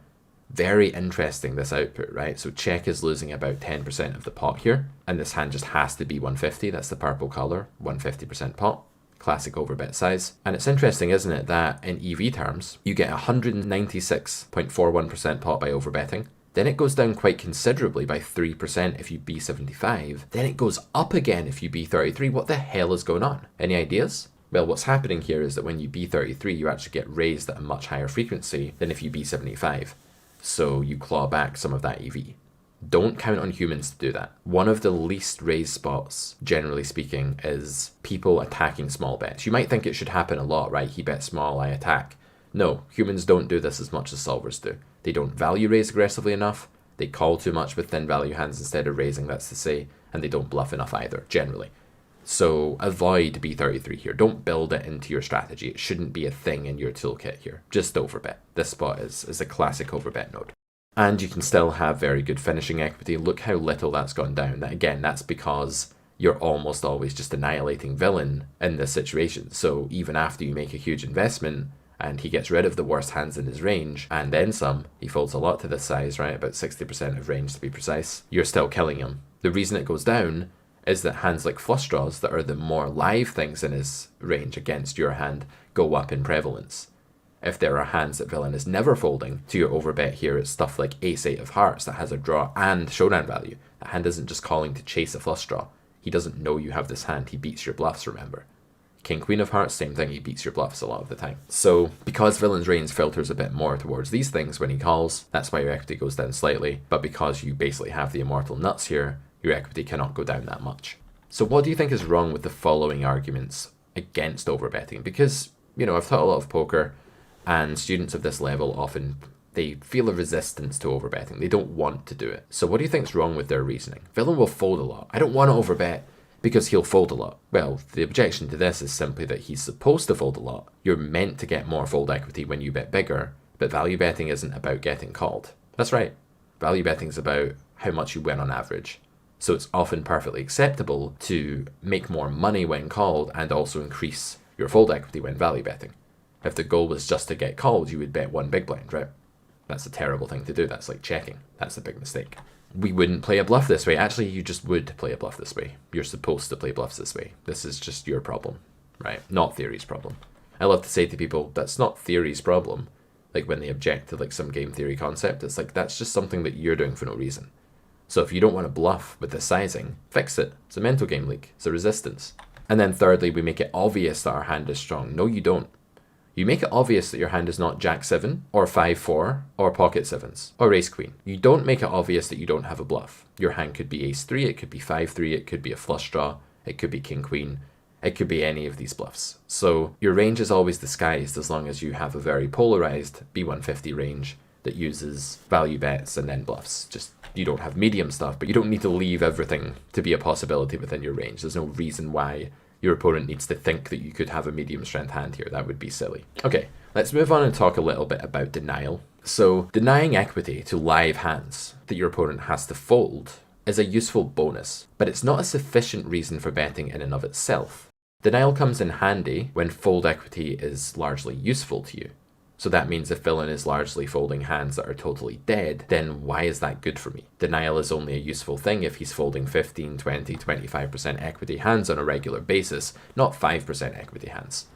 Very interesting, this output, right? So check is losing about 10% of the pot here, and this hand just has to be 150. That's the purple color, 150% pot. Classic overbet size. And it's interesting, isn't it, that in EV terms, you get 196.41% pot by overbetting. Then it goes down quite considerably by 3% if you B75. Then it goes up again if you B33. What the hell is going on? Any ideas? Well, what's happening here is that when you B33, you actually get raised at a much higher frequency than if you B75. So you claw back some of that EV. Don't count on humans to do that. One of the least raised spots, generally speaking, is people attacking small bets. You might think it should happen a lot, right? He bets small, I attack. No, humans don't do this as much as solvers do. They don't value raise aggressively enough. They call too much with thin value hands instead of raising, that's to say, and they don't bluff enough either, generally. So avoid B33 here. Don't build it into your strategy. It shouldn't be a thing in your toolkit here. Just overbet. This spot is a classic overbet node. And you can still have very good finishing equity. Look how little that's gone down. That, again, that's because you're almost always just annihilating villain in this situation. So even after you make a huge investment and he gets rid of the worst hands in his range, and then some, he folds a lot to this size, right? About 60% of range to be precise. You're still killing him. The reason it goes down is that hands like flush draws that are the more live things in his range against your hand go up in prevalence. If there are hands that villain is never folding to your overbet here, it's stuff like ace-8 of hearts that has a draw and showdown value. That hand isn't just calling to chase a flush draw. He doesn't know you have this hand, he beats your bluffs, remember. King-queen of hearts, same thing, he beats your bluffs a lot of the time. So, because villain's range filters a bit more towards these things when he calls, that's why your equity goes down slightly, but because you basically have the immortal nuts here, your equity cannot go down that much. So what do you think is wrong with the following arguments against overbetting? Because, I've taught a lot of poker, and students of this level often, they feel a resistance to overbetting. They don't want to do it. So what do you think is wrong with their reasoning? Villain will fold a lot. I don't want to overbet because he'll fold a lot. Well, the objection to this is simply that he's supposed to fold a lot. You're meant to get more fold equity when you bet bigger, but value betting isn't about getting called. That's right. Value betting is about how much you win on average. So it's often perfectly acceptable to make more money when called and also increase your fold equity when value betting. If the goal was just to get called, you would bet one big blind, right? That's a terrible thing to do. That's like checking. That's a big mistake. We wouldn't play a bluff this way. Actually, you just would play a bluff this way. You're supposed to play bluffs this way. This is just your problem, right? Not theory's problem. I love to say to people, that's not theory's problem. Like when they object to like some game theory concept, it's like, that's just something that you're doing for no reason. So if you don't want to bluff with the sizing, fix it. It's a mental game leak. It's a resistance. And then thirdly, we make it obvious that our hand is strong. No, you don't. You make it obvious that your hand is not Jack-7, or 5-4, or pocket sevens, or ace-queen. You don't make it obvious that you don't have a bluff. Your hand could be ace-3, it could be 5-3, it could be a flush draw, it could be king-queen, it could be any of these bluffs. So your range is always disguised as long as you have a very polarized B150 range that uses value bets and then bluffs. Just, you don't have medium stuff, but you don't need to leave everything to be a possibility within your range. There's no reason why your opponent needs to think that you could have a medium strength hand here. That would be silly. Okay, let's move on and talk a little bit about denial. So denying equity to live hands that your opponent has to fold is a useful bonus, but it's not a sufficient reason for betting in and of itself. Denial comes in handy when fold equity is largely useful to you. So that means if villain is largely folding hands that are totally dead, then why is that good for me? Denial is only a useful thing if he's folding 15, 20, 25% equity hands on a regular basis, not 5% equity hands.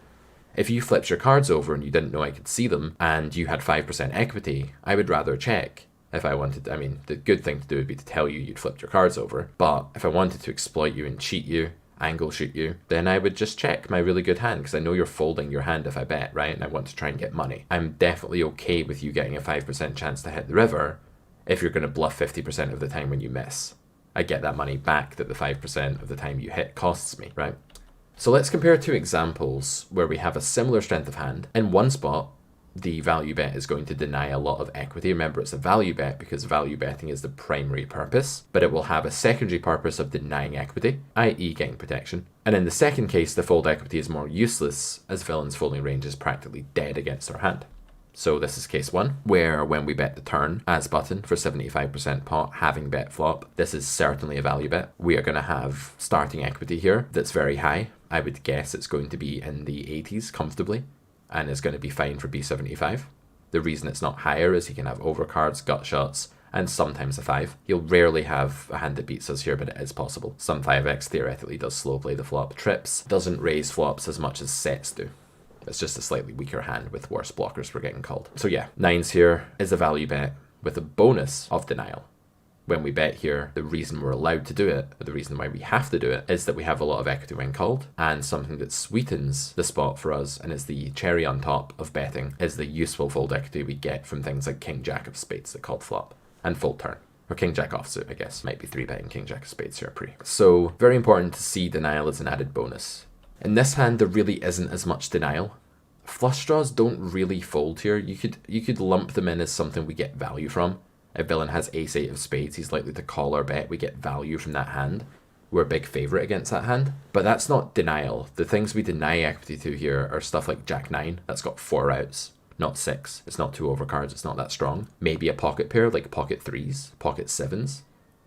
If you flipped your cards over and you didn't know I could see them, and you had 5% equity, I would rather check. If I wanted, the good thing to do would be to tell you you'd flipped your cards over, but if I wanted to exploit you and cheat you, angle shoot you, then I would just check my really good hand because I know you're folding your hand if I bet, right? And I want to try and get money. I'm definitely okay with you getting a 5% chance to hit the river if you're going to bluff 50% of the time when you miss. I get that money back that the 5% of the time you hit costs me, right? So let's compare two examples where we have a similar strength of hand. In one spot, the value bet is going to deny a lot of equity. Remember, it's a value bet because value betting is the primary purpose, but it will have a secondary purpose of denying equity, i.e. getting protection. And in the second case, the fold equity is more useless as villain's folding range is practically dead against our hand. So this is case one, where when we bet the turn as button for 75% pot, having bet flop, this is certainly a value bet. We are going to have starting equity here that's very high. I would guess it's going to be in the 80s comfortably, and is going to be fine for B75. The reason it's not higher is he can have overcards, gut shots, and sometimes a 5. He'll rarely have a hand that beats us here, but it is possible. Some 5x theoretically does slow play the flop. Trips doesn't raise flops as much as sets do. It's just a slightly weaker hand with worse blockers for getting called. So yeah, 9s here is a value bet with a bonus of denial. When we bet here, the reason we're allowed to do it, or the reason why we have to do it, is that we have a lot of equity when called, and something that sweetens the spot for us, and is the cherry on top of betting, is the useful fold equity we get from things like King Jack of Spades that called flop, and fold turn. Or King Jack offsuit, I guess. Might be 3-betting King Jack of Spades here pre. So, very important to see denial as an added bonus. In this hand, there really isn't as much denial. Flush draws don't really fold here. You could lump them in as something we get value from. If villain has ace-8 of spades, he's likely to call our bet. We get value from that hand. We're a big favourite against that hand. But that's not denial. The things we deny equity to here are stuff like Jack-9. That's got 4 outs, not 6. It's not 2 overcards. It's not that strong. Maybe a pocket pair like pocket 3s, pocket 7s.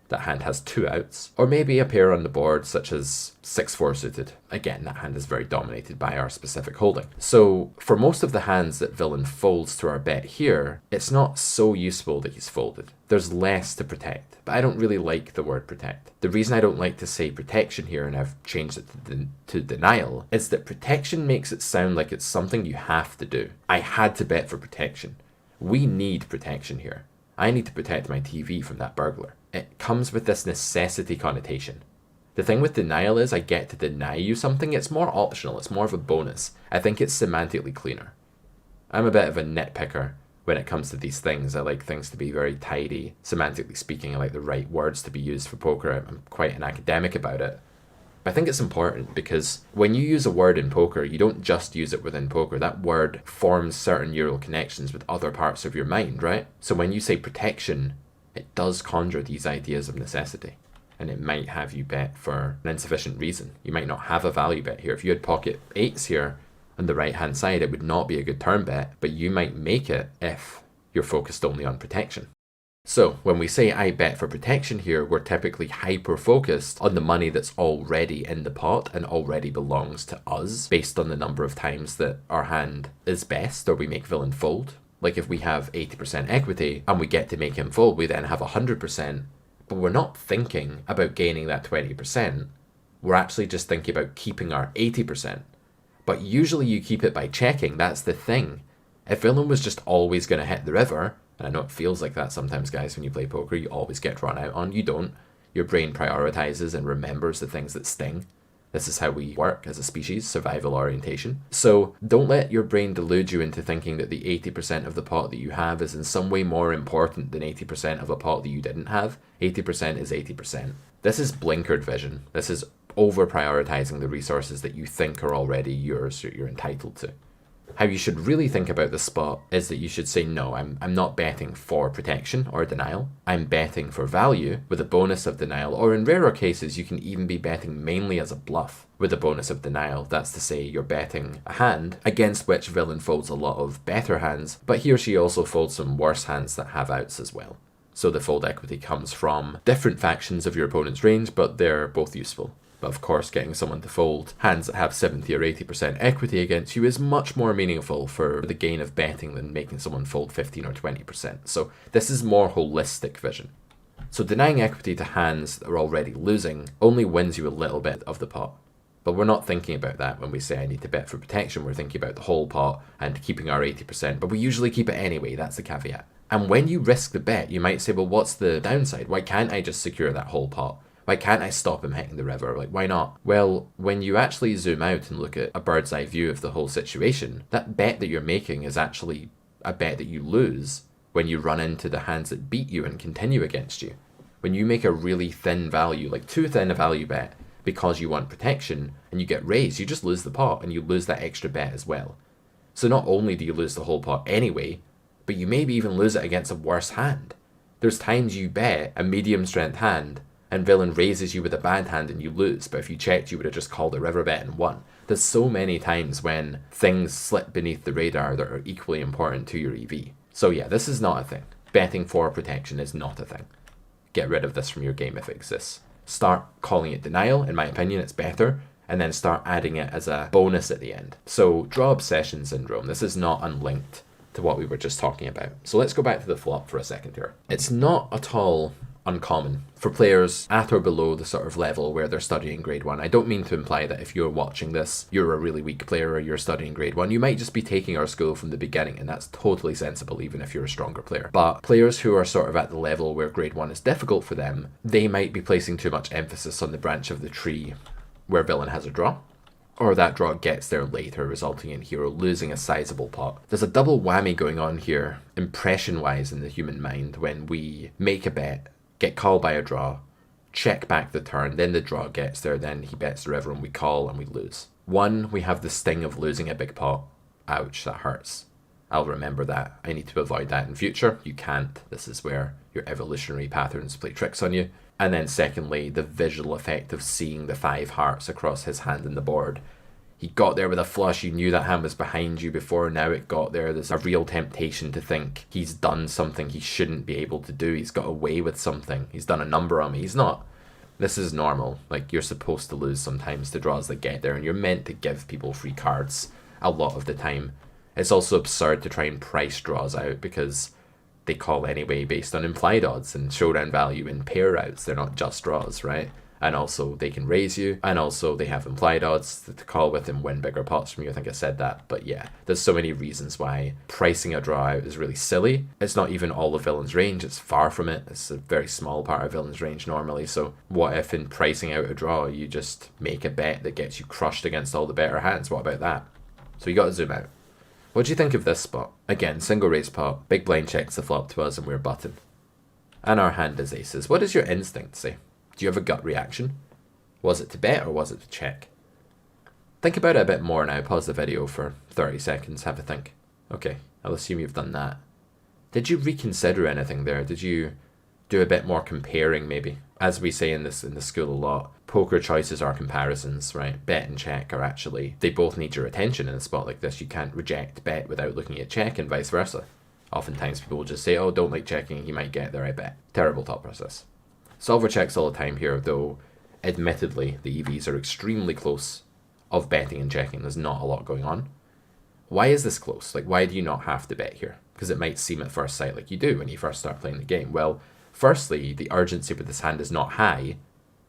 That hand has 2 outs, or maybe a pair on the board such as 6-4 suited. Again, that hand is very dominated by our specific holding. So for most of the hands that villain folds to our bet here, it's not so useful that he's folded. There's less to protect, but I don't really like the word protect. The reason I don't like to say protection here, and I've changed it to denial, is that protection makes it sound like it's something you have to do. I had to bet for protection. We need protection here. I need to protect my TV from that burglar. It comes with this necessity connotation. The thing with denial is I get to deny you something. It's more optional. It's more of a bonus. I think it's semantically cleaner. I'm a bit of a nitpicker when it comes to these things. I like things to be very tidy. Semantically speaking, I like the right words to be used for poker. I'm quite an academic about it. I think it's important because when you use a word in poker, you don't just use it within poker. That word forms certain neural connections with other parts of your mind, right? So when you say protection, it does conjure these ideas of necessity. And it might have you bet for an insufficient reason. You might not have a value bet here. If you had pocket 8s here on the right hand side, it would not be a good turn bet, but you might make it if you're focused only on protection. So when we say I bet for protection here, we're typically hyper-focused on the money that's already in the pot and already belongs to us based on the number of times that our hand is best or we make villain fold. Like if we have 80% equity and we get to make him fold, we then have 100%, but we're not thinking about gaining that 20%. We're actually just thinking about keeping our 80%. But usually you keep it by checking, that's the thing. If villain was just always going to hit the river, and I know it feels like that sometimes, guys, when you play poker, you always get run out on. You don't. Your brain prioritizes and remembers the things that sting. This is how we work as a species, survival orientation. So don't let your brain delude you into thinking that the 80% of the pot that you have is in some way more important than 80% of a pot that you didn't have. 80% is 80%. This is blinkered vision. This is over prioritizing the resources that you think are already yours or you're entitled to. How you should really think about the spot is that you should say, no, I'm not betting for protection or denial. I'm betting for value with a bonus of denial, or in rarer cases, you can even be betting mainly as a bluff with a bonus of denial. That's to say you're betting a hand against which villain folds a lot of better hands, but he or she also folds some worse hands that have outs as well. So the fold equity comes from different factions of your opponent's range, but they're both useful. But of course, getting someone to fold hands that have 70 or 80% equity against you is much more meaningful for the gain of betting than making someone fold 15 or 20%. So this is more holistic vision. So denying equity to hands that are already losing only wins you a little bit of the pot. But we're not thinking about that when we say I need to bet for protection. We're thinking about the whole pot and keeping our 80%, but we usually keep it anyway. That's the caveat. And when you risk the bet, you might say, well, what's the downside? Why can't I just secure that whole pot? Why can't I stop him hitting the river? Like, why not? Well, when you actually zoom out and look at a bird's eye view of the whole situation, that bet that you're making is actually a bet that you lose when you run into the hands that beat you and continue against you. When you make a really thin value, like too thin a value bet, because you want protection and you get raised, you just lose the pot and you lose that extra bet as well. So not only do you lose the whole pot anyway, but you maybe even lose it against a worse hand. There's times you bet a medium strength hand and villain raises you with a bad hand and you lose, but if you checked, you would have just called a river bet and won. There's so many times when things slip beneath the radar that are equally important to your EV. So yeah, this is not a thing. Betting for protection is not a thing. Get rid of this from your game if it exists. Start calling it denial, in my opinion, it's better, and then start adding it as a bonus at the end. So draw obsession syndrome. This is not unlinked to what we were just talking about. So let's go back to the flop for a second here. It's not at all uncommon for players at or below the sort of level where they're studying grade 1. I don't mean to imply that if you're watching this, you're a really weak player or you're studying grade 1. You might just be taking our school from the beginning, and that's totally sensible even if you're a stronger player. But players who are sort of at the level where grade 1 is difficult for them, they might be placing too much emphasis on the branch of the tree where villain has a draw, or that draw gets there later, resulting in hero losing a sizable pot. There's a double whammy going on here, impression-wise in the human mind, when we make a bet, get called by a draw, check back the turn, then the draw gets there, then he bets the river and we call and we lose. One, we have the sting of losing a big pot. Ouch, that hurts. I'll remember that. I need to avoid that in future. You can't. This is where your evolutionary patterns play tricks on you. And then secondly, the visual effect of seeing the 5 hearts across his hand in the board. He got there with a flush, you knew that hand was behind you before now it got there. There's a real temptation to think he's done something he shouldn't be able to do. He's got away with something. He's done a number on me. He's not. This is normal. Like, you're supposed to lose sometimes to draws that get there, and you're meant to give people free cards a lot of the time. It's also absurd to try and price draws out because they call anyway based on implied odds and showdown value in pair routes. They're not just draws, right? And also they can raise you, and also they have implied odds to call with and win bigger pots from you. I think I said that, but yeah, there's so many reasons why pricing a draw out is really silly. It's not even all of villain's range, it's far from it. It's a very small part of villain's range normally. So what if in pricing out a draw you just make a bet that gets you crushed against all the better hands? What about that? So you got to zoom out. What do you think of this spot? Again, single raise pot, big blind checks the flop to us and we're button. And our hand is aces. What does your instinct say? Do you have a gut reaction? Was it to bet or was it to check? Think about it a bit more now. Pause the video for 30 seconds. Have a think. Okay, I'll assume you've done that. Did you reconsider anything there? Did you do a bit more comparing maybe? As we say in the school a lot, poker choices are comparisons, right? Bet and check are actually, they both need your attention in a spot like this. You can't reject bet without looking at check and vice versa. Oftentimes people will just say, oh, don't like checking, he might get there, I bet. Terrible thought process. Solver checks all the time here, though admittedly the EVs are extremely close of betting and checking. There's not a lot going on. Why is this close? Like, why do you not have to bet here? Because it might seem at first sight like you do when you first start playing the game. Well, firstly, the urgency with this hand is not high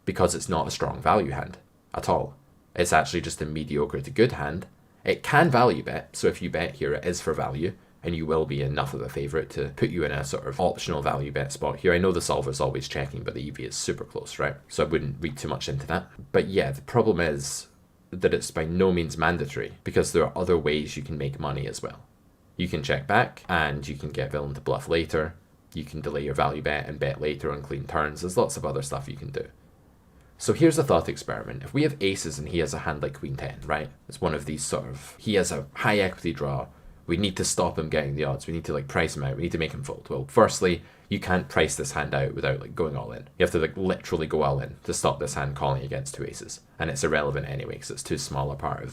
because it's not a strong value hand at all. It's actually just a mediocre to good hand. It can value bet, so if you bet here it is for value, and you will be enough of a favourite to put you in a sort of optional value bet spot here. I know the solver's always checking, but the EV is super close, right? So I wouldn't read too much into that. But yeah, the problem is that it's by no means mandatory because there are other ways you can make money as well. You can check back and you can get villain to bluff later. You can delay your value bet and bet later on clean turns. There's lots of other stuff you can do. So here's a thought experiment. If we have aces and he has a hand like queen 10, right? It's one of these sort of, he has a high equity draw. We need to stop him getting the odds. We need to price him out. We need to make him fold. Well, firstly, you can't price this hand out without going all in. You have to literally go all in to stop this hand calling against two aces. And it's irrelevant anyway because it's too small a part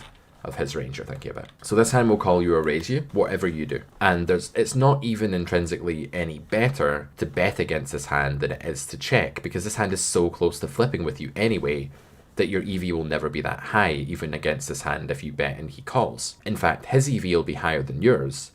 of his range you're thinking about. So this hand will call you or raise you, whatever you do. And it's not even intrinsically any better to bet against this hand than it is to check because this hand is so close to flipping with you anyway that your EV will never be that high, even against this hand if you bet and he calls. In fact, his EV will be higher than yours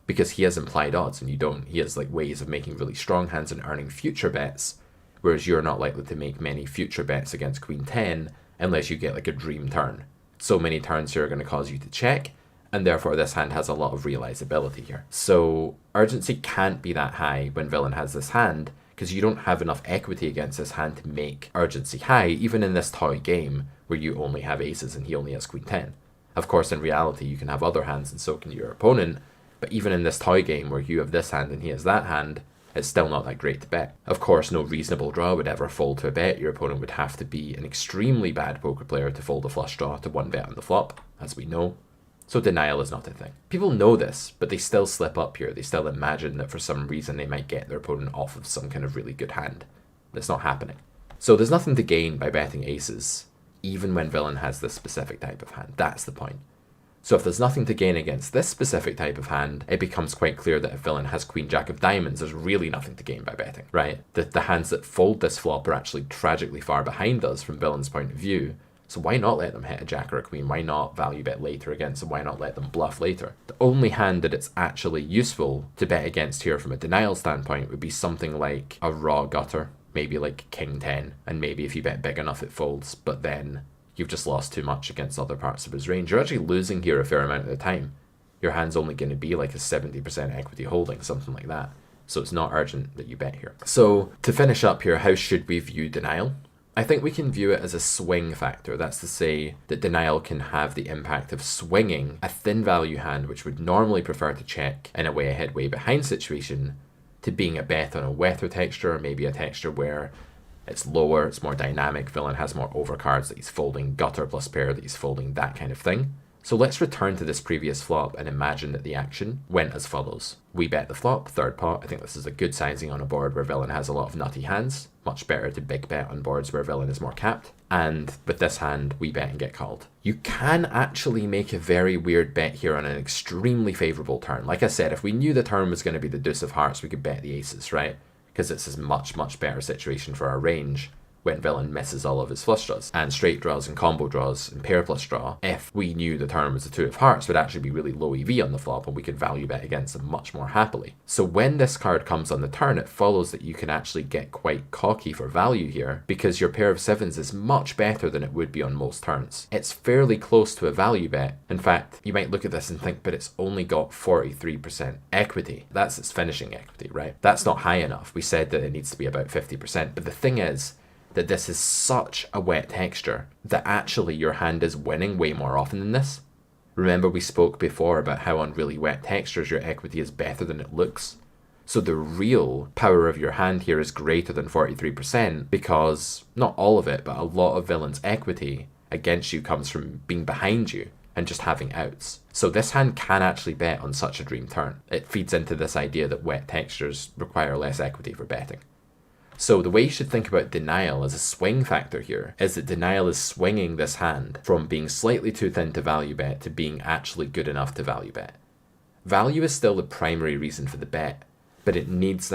because he has implied odds and you don't. He has ways of making really strong hands and earning future bets, whereas you're not likely to make many future bets against queen 10 unless you get a dream turn. So many turns here are going to cause you to check, and therefore this hand has a lot of realizability here. So urgency can't be that high when villain has this hand, because you don't have enough equity against this hand to make urgency high, even in this toy game where you only have aces and he only has queen 10. Of course, in reality, you can have other hands and so can your opponent, but even in this toy game where you have this hand and he has that hand, it's still not that great to bet. Of course, no reasonable draw would ever fold to a bet. Your opponent would have to be an extremely bad poker player to fold a flush draw to one bet on the flop, as we know. So denial is not a thing. People know this, but they still slip up here. They still imagine that for some reason they might get their opponent off of some kind of really good hand. It's not happening. So there's nothing to gain by betting aces, even when villain has this specific type of hand. That's the point. So if there's nothing to gain against this specific type of hand, it becomes quite clear that if villain has queen jack of diamonds, there's really nothing to gain by betting, right? The hands that fold this flop are actually tragically far behind us from villain's point of view. So why not let them hit a jack or a queen? Why not value bet later against them? Why not let them bluff later? The only hand that it's actually useful to bet against here from a denial standpoint would be something like a raw gutter, maybe like king 10, and maybe if you bet big enough it folds, but then you've just lost too much against other parts of his range. You're actually losing here a fair amount of the time. Your hand's only going to be like a 70% equity holding, something like that. So it's not urgent that you bet here. So to finish up here, how should we view denial? I think we can view it as a swing factor. That's to say that denial can have the impact of swinging a thin value hand, which would normally prefer to check in a way ahead, way behind situation, to being a bet on a wetter texture, or maybe a texture where it's lower, it's more dynamic, villain has more overcards that he's folding, gutter plus pair that he's folding, that kind of thing. So let's return to this previous flop and imagine that the action went as follows. We bet the flop, third pot. I think this is a good sizing on a board where villain has a lot of nutty hands. Much better to big bet on boards where villain is more capped. And with this hand, we bet and get called. You can actually make a very weird bet here on an extremely favorable turn. Like I said, if we knew the turn was going to be the deuce of hearts, we could bet the aces, right? Because it's a much, much better situation for our range when villain misses all of his flush draws. And straight draws and combo draws and pair plus draw, if we knew the turn was the two of hearts, would actually be really low EV on the flop and we could value bet against them much more happily. So when this card comes on the turn, it follows that you can actually get quite cocky for value here because your pair of sevens is much better than it would be on most turns. It's fairly close to a value bet. In fact, you might look at this and think, but it's only got 43% equity. That's its finishing equity, right? That's not high enough. We said that it needs to be about 50%. But the thing is, that this is such a wet texture that actually your hand is winning way more often than this. Remember we spoke before about how on really wet textures your equity is better than it looks. So the real power of your hand here is greater than 43% because not all of it, but a lot of villain's equity against you comes from being behind you and just having outs. So this hand can actually bet on such a dream turn. It feeds into this idea that wet textures require less equity for betting. So the way you should think about denial as a swing factor here is that denial is swinging this hand from being slightly too thin to value bet to being actually good enough to value bet. Value is still the primary reason for the bet, but it needs that